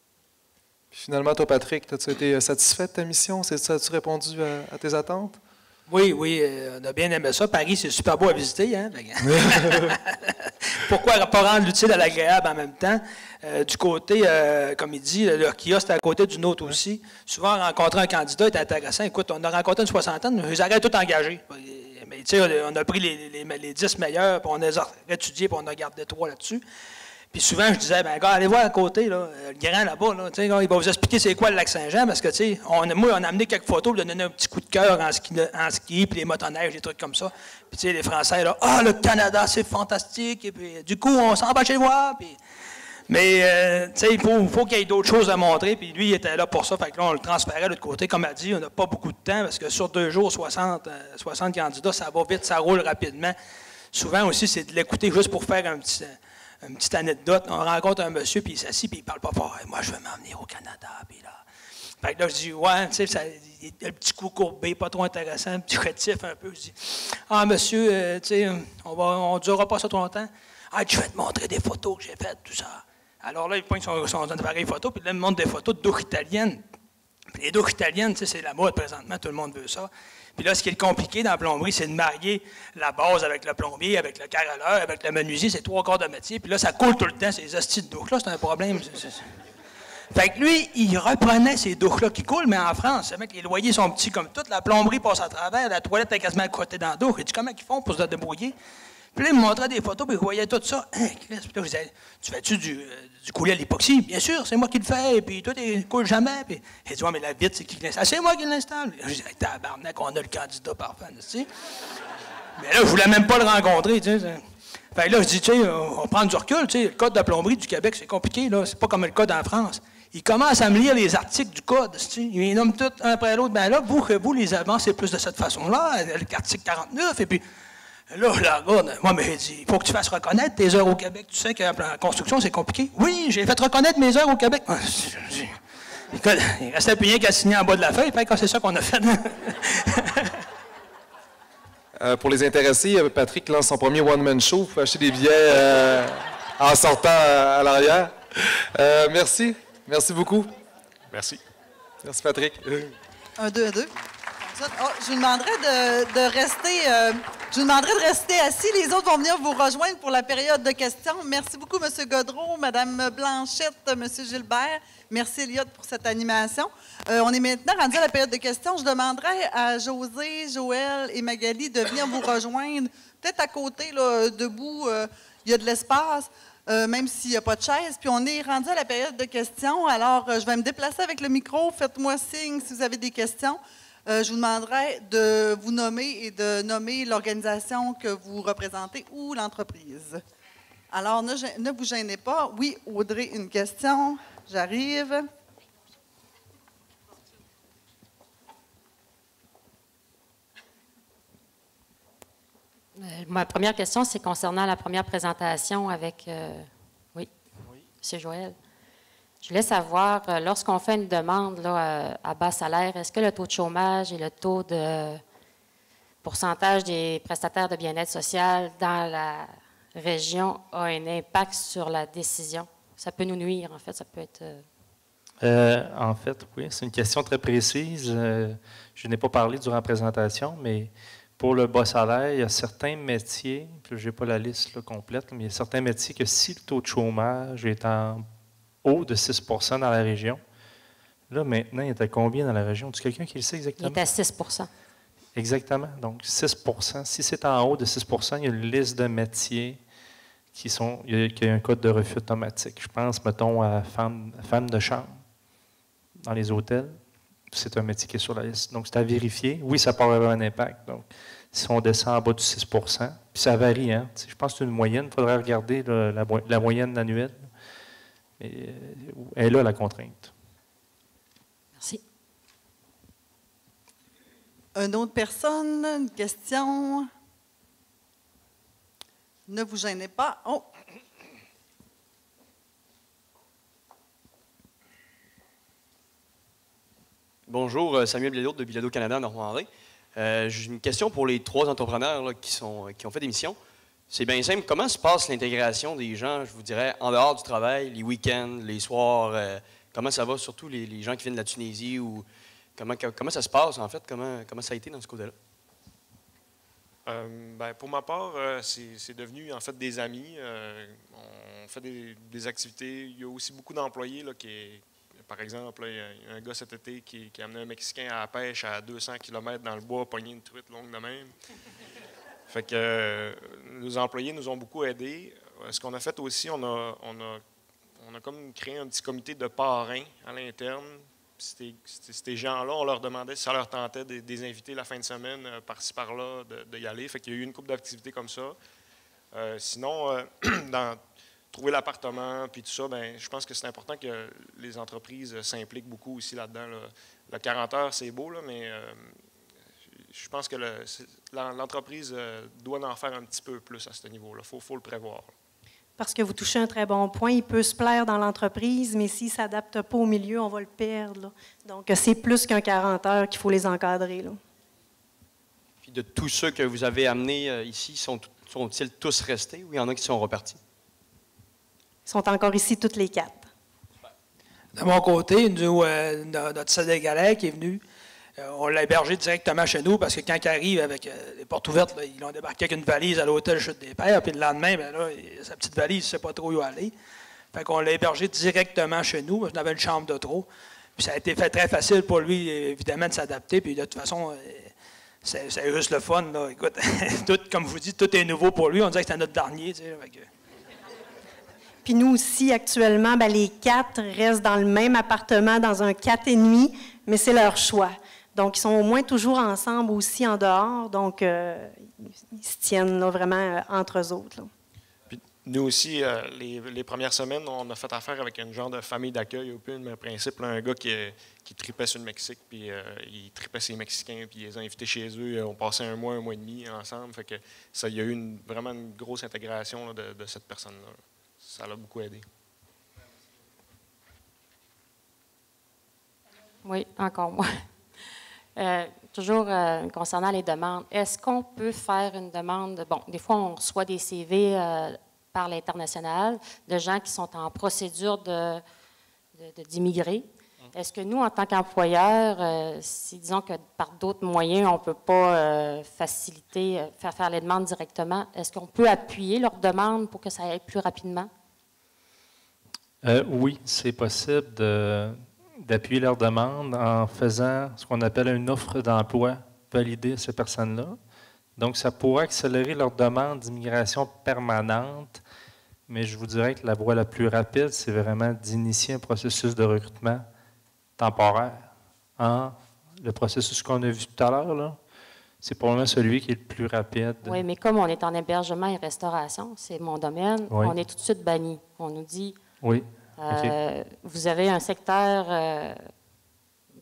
Finalement, toi, Patrick, as-tu été satisfait de ta mission? As-tu répondu à tes attentes? Oui, on a bien aimé ça. Paris, c'est super beau à visiter. Hein? Pourquoi pas rendre l'utile à l'agréable en même temps? Du côté, comme il dit, leur kiosque est à côté du nôtre aussi. Souvent, rencontrer un candidat est intéressant. Écoute, on a rencontré une soixantaine, ils arrêtent tout engagés. Mais tu sais, on a pris les 10 meilleurs, puis on les a étudiés, puis on a gardé 3 là-dessus. Puis souvent, je disais, ben gars, allez voir à côté, là, le grand là-bas, là, il va vous expliquer c'est quoi le lac Saint-Jean, parce que, tu sais, moi, on a amené quelques photos pour donner un petit coup de cœur en ski, puis les motoneiges, des trucs comme ça. Puis, tu sais, les Français, là, le Canada, c'est fantastique, et puis, du coup, on s'en va chez moi, puis... Mais, tu sais, il faut qu'il y ait d'autres choses à montrer, puis lui, il était là pour ça, fait que là, on le transférait de l'autre côté. Comme elle dit, on n'a pas beaucoup de temps, parce que sur 2 jours, 60 candidats, ça va vite, ça roule rapidement. Souvent aussi, c'est de l'écouter juste pour faire une petite anecdote. On rencontre un monsieur, puis il s'assit, puis il parle pas fort. Moi, je veux m'emmener au Canada, puis là... Fait que là, je dis, ouais, tu sais, il a le petit cou courbé, pas trop intéressant, un petit rétif un peu. Je dis, monsieur, tu sais, on ne durera pas ça trop longtemps. Je vais te montrer des photos que j'ai faites, tout ça. Alors là, il pointe son appareil photo, puis là, il me montre des photos de douches italiennes. Puis les douches italiennes, tu sais, c'est la mode présentement, tout le monde veut ça. Puis là, ce qui est compliqué dans la plomberie, c'est de marier la base avec le plombier, avec le carreleur, avec le menuisier, c'est 3 quarts de métier. Puis là, ça coule tout le temps, ces hosties de douches-là, c'est un problème. Fait que lui, il reprenait ces douches-là qui coulent, mais en France, les loyers sont petits comme tout, la plomberie passe à travers, la toilette est quasiment à côté dans la douche. Il dit, comment ils font pour se débrouiller? Puis là, il me montrait des photos, puis il voyait tout ça. Puis là, je disais, tu fais-tu du coulis à l'époxy? Bien sûr, c'est moi qui le fais, et puis toi, tu ne coules jamais. Puis il dit, mais la vitre, c'est qui l'installe? C'est moi qui l'installe. Je disais, tabarnak, on a le candidat parfait, tu sais. Mais là, je ne voulais même pas le rencontrer, tu sais. Fait que là, je dis, tu sais, on va prendre du recul, tu sais. Le code de la plomberie du Québec, c'est compliqué, là. C'est pas comme le code en France. Il commence à me lire les articles du code, tu sais. Il les nomme tous un après l'autre. Ben là, vous les avancez plus de cette façon-là, l'article 49, et puis. Là, regarde, moi, mais j'ai dit, il faut que tu fasses reconnaître tes heures au Québec. Tu sais qu'en construction, c'est compliqué. Oui, j'ai fait reconnaître mes heures au Québec. Écoute, il restait plus rien qu'à signer en bas de la feuille, c'est ça qu'on a fait. Pour les intéressés, Patrick lance son premier one-man show. Vous pouvez acheter des billets en sortant à l'arrière. Merci. Merci beaucoup. Merci. Merci, Patrick. 1, 2, 2. Je vous demanderais de rester assis. Les autres vont venir vous rejoindre pour la période de questions. Merci beaucoup, M. Godreau, Mme Blanchette, M. Gilbert. Merci, Elliot, pour cette animation. On est maintenant rendu à la période de questions. Je demanderais à José, Joël et Magali de venir vous rejoindre. Peut-être à côté, là, debout, il y a de l'espace. Même s'il n'y a pas de chaise. Puis on est rendu à la période de questions. Alors, je vais me déplacer avec le micro. Faites-moi signe si vous avez des questions. Je vous demanderai de vous nommer et de nommer l'organisation que vous représentez ou l'entreprise. Alors, ne vous gênez pas. Oui, Audrey, une question. J'arrive. Ma première question, c'est concernant la première présentation avec, M. Joël. Je voulais savoir, lorsqu'on fait une demande là, à bas salaire, est-ce que le taux de chômage et le taux de pourcentage des prestataires de bien-être social dans la région a un impact sur la décision? Ça peut nous nuire, en fait, ça peut être... En fait, oui, c'est une question très précise. Je n'ai pas parlé durant la présentation, mais pour le bas salaire, il y a certains métiers, puis je n'ai pas la liste là, complète, mais il y a certains métiers que si le taux de chômage est en haut de 6 % dans la région. Là, maintenant, il est à combien dans la région? Tu quelqu'un qui le sait exactement? Il est à 6 %. Exactement. Donc, 6 %. Si c'est en haut de 6 % il y a une liste de métiers qui a un code de refus automatique. Je pense, mettons, à femme de chambre dans les hôtels. C'est un métier qui est sur la liste. Donc, c'est à vérifier. Oui, ça peut avoir un impact. Donc, si on descend en bas du 6 %, puis ça varie, hein? Je pense que c'est une moyenne. Il faudrait regarder là, la moyenne annuelle. Mais elle est là, la contrainte. Merci. Une autre personne, une question? Ne vous gênez pas. Oh! Bonjour, Samuel Bilodeau de Bilodeau Canada, Normandie. J'ai une question pour les 3 entrepreneurs là, qui ont fait des missions. C'est bien simple. Comment se passe l'intégration des gens, je vous dirais, en dehors du travail, les week-ends, les soirs? comment ça va, surtout les gens qui viennent de la Tunisie, ou comment ça se passe, en fait? Comment ça a été dans ce côté-là? Pour ma part, c'est devenu en fait des amis. On fait des activités. Il y a aussi beaucoup d'employés par exemple, il y a un gars cet été qui a amené un Mexicain à la pêche à 200 km dans le bois, pogner une truite longue de même. Fait que nos employés nous ont beaucoup aidés. Ce qu'on a fait aussi, on a comme créé un petit comité de parrains à l'interne. Ces gens-là, on leur demandait si ça leur tentait de les inviter la fin de semaine, par-ci, par-là, d'y aller. Fait qu'il y a eu une couple d'activités comme ça. Sinon, trouver l'appartement, puis tout ça, je pense que c'est important que les entreprises s'impliquent beaucoup aussi là-dedans. Le 40 heures, c'est beau, là, mais je pense que l'entreprise doit en faire un petit peu plus à ce niveau-là. Il faut le prévoir. Parce que vous touchez un très bon point. Il peut se plaire dans l'entreprise, mais s'il ne s'adapte pas au milieu, on va le perdre. Là. Donc, c'est plus qu'un 40 heures qu'il faut les encadrer. Là. Puis de tous ceux que vous avez amenés ici, sont-ils tous restés ou il y en a qui sont repartis? Ils sont encore ici, toutes les 4. De mon côté, nous, notre Sénégalais qui est venu, on l'a hébergé directement chez nous parce que quand il arrive avec les portes ouvertes, là, ils l'ont débarqué avec une valise à l'hôtel Chute des Pères, puis le lendemain, sa petite valise, il ne sait pas trop où aller. Fait qu'on l'a hébergé directement chez nous, parce qu'on avait une chambre de trop. Puis ça a été fait très facile pour lui, évidemment, de s'adapter. Puis de toute façon, c'est juste le fun. Là. Écoute, tout, comme je vous dis, tout est nouveau pour lui. On dirait que c'était notre dernier. Tu sais, Puis nous aussi, actuellement, les 4 restent dans le même appartement, dans un 4,5, mais c'est leur choix. Donc, ils sont au moins toujours ensemble aussi en dehors. Donc, ils se tiennent là, vraiment entre eux autres. Là. Puis nous aussi, les premières semaines, on a fait affaire avec un genre de famille d'accueil, au peu, même principe. Là, un gars qui tripait sur le Mexique, puis il tripait ses Mexicains, puis il les a invités chez eux. On passait un mois et demi ensemble. Fait que ça, il y a eu vraiment une grosse intégration là, de cette personne-là. Ça l'a beaucoup aidé. Oui, encore moi. Toujours concernant les demandes, est-ce qu'on peut faire une demande? Bon, des fois, on reçoit des CV par l'international de gens qui sont en procédure d'immigrer. Est-ce que nous, en tant qu'employeurs, si disons que par d'autres moyens, on ne peut pas faciliter, faire les demandes directement, est-ce qu'on peut appuyer leurs demandes pour que ça aille plus rapidement? Oui, c'est possible d'appuyer leurs demandes en faisant ce qu'on appelle une offre d'emploi validée à ces personnes-là. Donc, ça pourrait accélérer leur demande d'immigration permanente, mais je vous dirais que la voie la plus rapide, c'est vraiment d'initier un processus de recrutement temporaire. Le processus qu'on a vu tout à l'heure, c'est probablement celui qui est le plus rapide. Oui, mais comme on est en hébergement et restauration, c'est mon domaine, on est tout de suite banni. On nous dit... Oui. Vous avez un secteur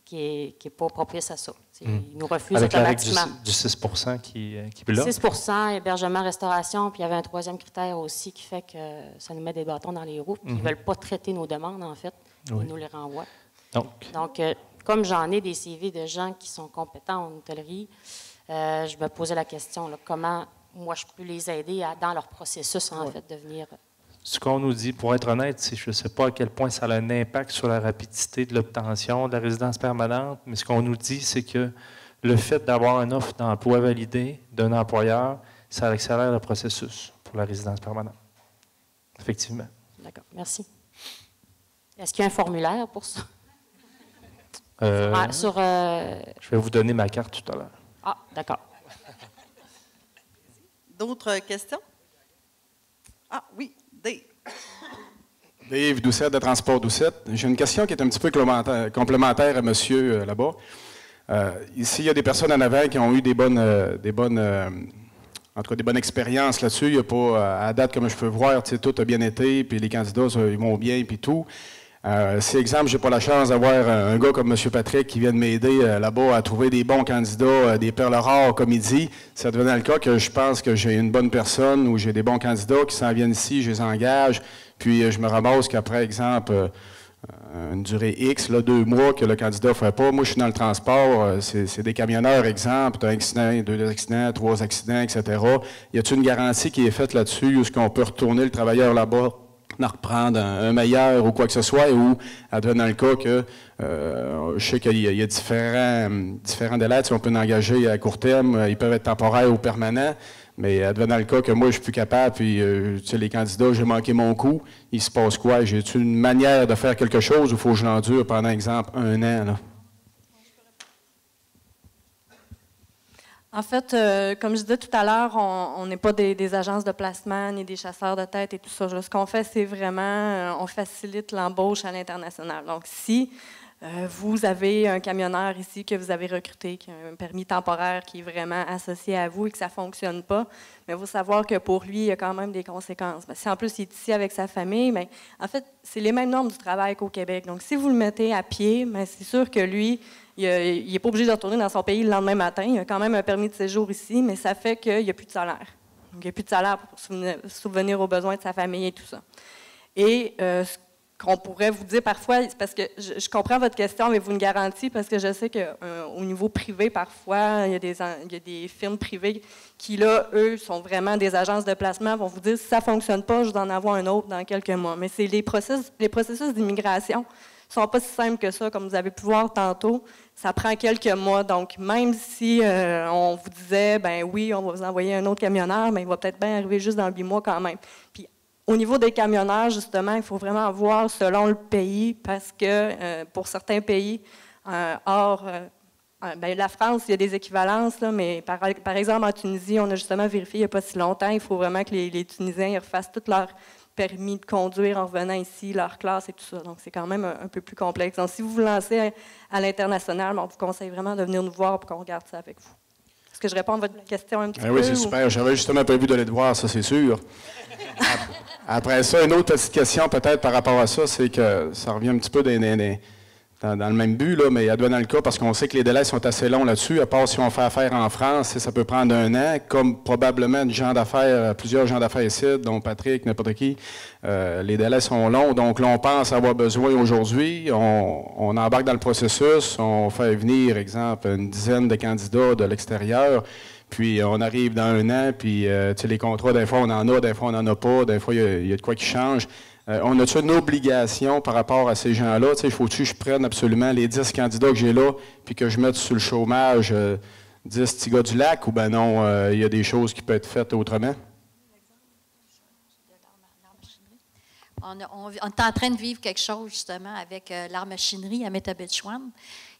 qui n'est pas propice à ça. Ils nous refusent automatiquement. Avec du 6 qui bloque. 6 hébergement, restauration, puis il y avait un troisième critère aussi qui fait que ça nous met des bâtons dans les roues. Ils ne veulent pas traiter nos demandes, en fait. Ils nous les renvoient. Donc comme j'en ai des CV de gens qui sont compétents en hôtellerie, je me posais la question, comment moi je peux les aider dans leur processus, en fait, de venir... Ce qu'on nous dit, pour être honnête, c'est je ne sais pas à quel point ça a un impact sur la rapidité de l'obtention de la résidence permanente, mais ce qu'on nous dit, c'est que le fait d'avoir une offre d'emploi validée d'un employeur, ça accélère le processus pour la résidence permanente. Effectivement. D'accord, merci. Est-ce qu'il y a un formulaire pour ça? Je vais vous donner ma carte tout à l'heure. Ah, d'accord. D'autres questions? Ah oui. Dave Doucette de Transport Doucette. J'ai une question qui est un petit peu complémentaire à monsieur là-bas. Ici, il y a des personnes en avant qui ont eu des bonnes expériences là-dessus. Il n'y a pas, à date, comme je peux voir, tout a bien été, puis les candidats, ils vont bien, puis tout. Si, exemple, je n'ai pas la chance d'avoir un gars comme M. Patrick qui vient de m'aider là-bas à trouver des bons candidats, des perles rares, comme il dit, ça devenait le cas que je pense que j'ai une bonne personne ou j'ai des bons candidats qui s'en viennent ici, je les engage, puis je me ramasse qu'après, exemple, une durée X, 2 mois, que le candidat ne ferait pas. Moi, je suis dans le transport, c'est des camionneurs, exemple, un accident, 2 accidents, 3 accidents, etc. Y a-t-il une garantie qui est faite là-dessus, où est-ce qu'on peut retourner le travailleur là-bas d'en reprendre un meilleur ou quoi que ce soit, ou advenant le cas que je sais qu'il y a différents délais, on peut en engager à court terme, ils peuvent être temporaires ou permanents, mais advenant le cas que moi je suis plus capable, puis les candidats, j'ai manqué mon coup, il se passe quoi? J'ai une manière de faire quelque chose ou il faut que je l'endure pendant, exemple, 1 an? Là? En fait, comme je disais tout à l'heure, on n'est pas des agences de placement ni des chasseurs de tête et tout ça. Ce qu'on fait, c'est vraiment, on facilite l'embauche à l'international. Donc, si vous avez un camionneur ici que vous avez recruté, qui a un permis temporaire qui est vraiment associé à vous et que ça ne fonctionne pas, mais il faut savoir que pour lui, il y a quand même des conséquences. Si en plus il est ici avec sa famille, bien, en fait, c'est les mêmes normes du travail qu'au Québec. Donc, si vous le mettez à pied, c'est sûr que lui, il n'est pas obligé de retourner dans son pays le lendemain matin. Il a quand même un permis de séjour ici, mais ça fait qu'il n'y a plus de salaire. Donc, il n'y a plus de salaire pour subvenir aux besoins de sa famille et tout ça. Et ce qu'on pourrait vous dire parfois, c'est parce que je comprends votre question, mais vous me garantis, parce que je sais qu'au niveau privé, parfois, il y a des firmes privées qui, là, eux, sont vraiment des agences de placement, vont vous dire, si ça ne fonctionne pas, je vais en avoir un autre dans quelques mois. Mais c'est les processus d'immigration ne sont pas si simples que ça, comme vous avez pu voir tantôt. Ça prend quelques mois. Donc, même si on vous disait, ben oui, on va vous envoyer un autre camionneur, mais il va peut-être bien arriver juste dans 8 mois quand même. Puis, au niveau des camionneurs, justement, il faut vraiment voir selon le pays, parce que pour certains pays, la France, il y a des équivalences, là, mais par exemple, en Tunisie, on a justement vérifié il n'y a pas si longtemps, il faut vraiment que les Tunisiens ils refassent tout leur permis de conduire en revenant ici, leur classe et tout ça. Donc, c'est quand même un peu plus complexe. Donc, si vous vous lancez à l'international, on vous conseille vraiment de venir nous voir pour qu'on regarde ça avec vous. Est-ce que je réponds à votre question un petit peu? Oui, c'est super. J'avais justement prévu d'aller te voir, ça, c'est sûr. Après ça, une autre petite question peut-être par rapport à ça, c'est que ça revient un petit peu dans le même but, là, mais advenant le cas, parce qu'on sait que les délais sont assez longs là-dessus, à part si on fait affaire en France, ça peut prendre 1 an, comme probablement plusieurs gens d'affaires ici, dont Patrick, n'importe qui, les délais sont longs, donc là, on pense avoir besoin aujourd'hui, on embarque dans le processus, on fait venir, exemple, une dizaine de candidats de l'extérieur, puis on arrive dans 1 an, puis les contrats, des fois on en a, des fois on n'en a pas, des fois il y a de quoi qui change. On a-tu une obligation par rapport à ces gens-là? Il faut-tu que je prenne absolument les 10 candidats que j'ai là, puis que je mette sur le chômage 10 petits gars du lac, ou ben non, il y a des choses qui peuvent être faites autrement? On est en train de vivre quelque chose, justement, avec l'art machinerie à Métabetchouan.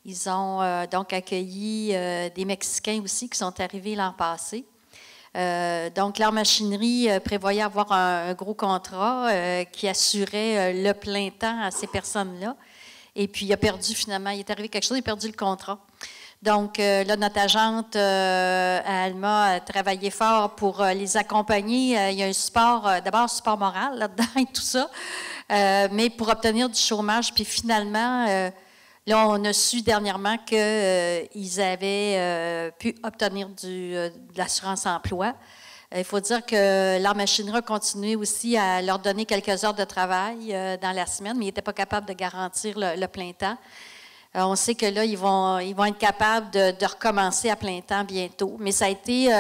Ils ont donc accueilli des Mexicains aussi qui sont arrivés l'an passé. Donc, l'art machinerie prévoyait avoir un gros contrat qui assurait le plein temps à ces personnes-là. Et puis, il a perdu finalement, il est arrivé quelque chose, il a perdu le contrat. Donc, là, notre agente, Alma, a travaillé fort pour les accompagner. Il y a un support, d'abord un support moral là-dedans et tout ça, mais pour obtenir du chômage. Puis finalement, là, on a su dernièrement qu'ils avaient pu obtenir de l'assurance-emploi. Il faut dire que l'art machinerie a continué aussi à leur donner quelques heures de travail dans la semaine, mais ils n'étaient pas capables de garantir le plein temps. On sait que là, ils vont être capables de recommencer à plein temps bientôt. Mais ça a été, tu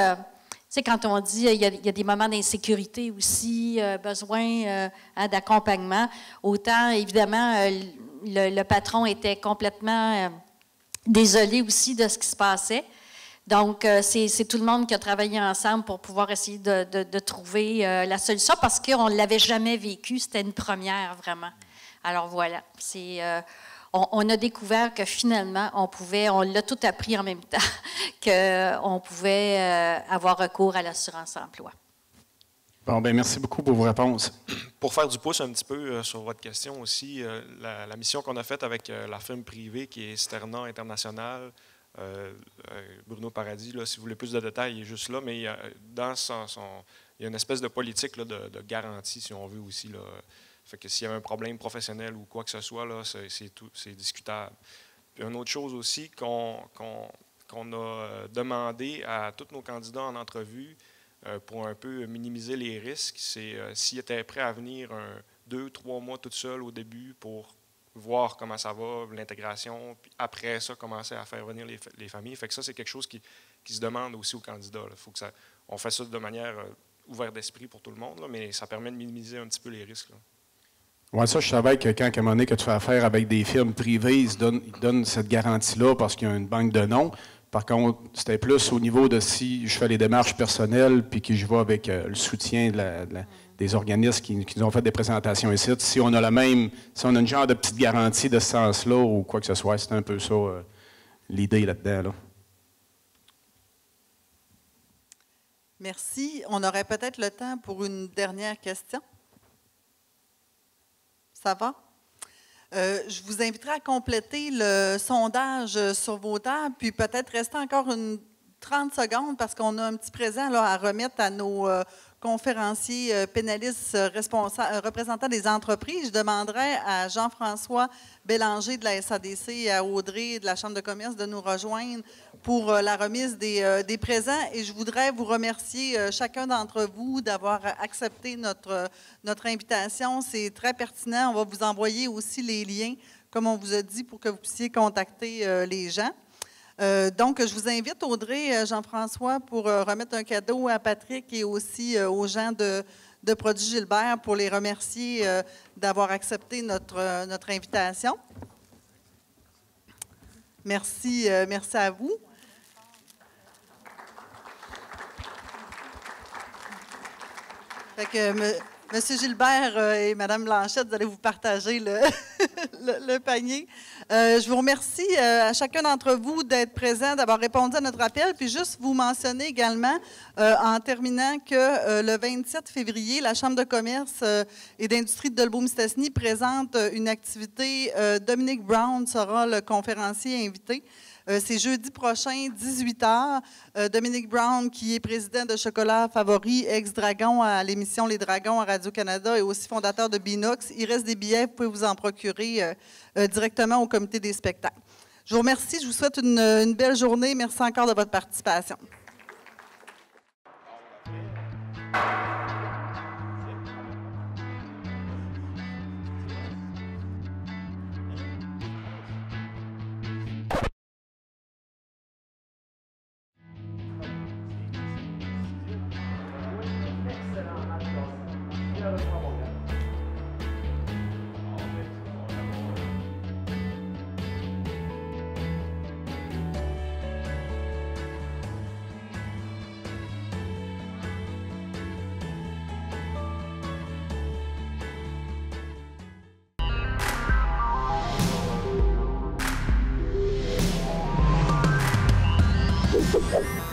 sais, quand on dit il y a des moments d'insécurité aussi, besoin d'accompagnement, autant, évidemment, le patron était complètement désolé aussi de ce qui se passait. Donc, c'est tout le monde qui a travaillé ensemble pour pouvoir essayer de trouver la solution parce qu'on ne l'avait jamais vécu. C'était une première, vraiment. Alors, voilà. On a découvert que finalement, on l'a tout appris en même temps, qu'on pouvait avoir recours à l'assurance-emploi. Bon, bien, merci beaucoup pour vos réponses. Pour faire du pouce un petit peu sur votre question aussi, la mission qu'on a faite avec la firme privée qui est Sterna International, Bruno Paradis, là, si vous voulez plus de détails, il est juste là, mais il y a une espèce de politique là, de garantie, si on veut aussi. Là. Fait que s'il y a un problème professionnel ou quoi que ce soit, là, c'est discutable. Puis une autre chose aussi qu'on a demandé à tous nos candidats en entrevue pour un peu minimiser les risques, c'est s'ils étaient prêts à venir 2-3 mois tout seuls au début pour voir comment ça va, l'intégration, puis après ça, commencer à faire venir les familles. Fait que ça, c'est quelque chose qui se demande aussi aux candidats. Faut que on fait ça de manière ouverte d'esprit pour tout le monde, là, mais ça permet de minimiser un petit peu les risques. Là. Oui, ça, je savais que quand, à un moment donné, que tu fais affaire avec des firmes privées, ils donnent cette garantie-là parce qu'il y a une banque de noms. Par contre, c'était plus au niveau de si je fais les démarches personnelles puis que je vais avec le soutien des organismes qui nous ont fait des présentations ici. Si on a si on a une genre de petite garantie de ce sens-là ou quoi que ce soit, c'est un peu ça l'idée là-dedans. Là. Merci. On aurait peut-être le temps pour une dernière question. Ça va? Je vous inviterai à compléter le sondage sur vos tables, puis peut-être rester encore 30 secondes parce qu'on a un petit présent là, à remettre à nos conférenciers pénalistes représentants des entreprises. Je demanderai à Jean-François Bélanger de la SADC et à Audrey de la Chambre de commerce de nous rejoindre pour la remise des présents. Et je voudrais vous remercier chacun d'entre vous d'avoir accepté notre invitation. C'est très pertinent. On va vous envoyer aussi les liens, comme on vous a dit, pour que vous puissiez contacter les gens. Donc, je vous invite, Audrey, Jean-François, pour remettre un cadeau à Patrick et aussi aux gens de Produits Gilbert pour les remercier d'avoir accepté notre invitation. Merci, merci à vous. Fait que, Monsieur Gilbert et Madame Blanchette, vous allez vous partager le panier. Je vous remercie à chacun d'entre vous d'être présent, d'avoir répondu à notre appel. Puis juste vous mentionner également, en terminant, que le 27 février, la Chambre de commerce et d'industrie de Dolbeau-Mistassini présente une activité. Dominique Brown sera le conférencier invité. C'est jeudi prochain, 18h. Dominique Brown, qui est président de Chocolat Favori, ex-Dragon à l'émission Les Dragons à Radio-Canada et aussi fondateur de Binox. Il reste des billets, vous pouvez vous en procurer directement au comité des spectacles. Je vous remercie, je vous souhaite une belle journée. Merci encore de votre participation. Thank you.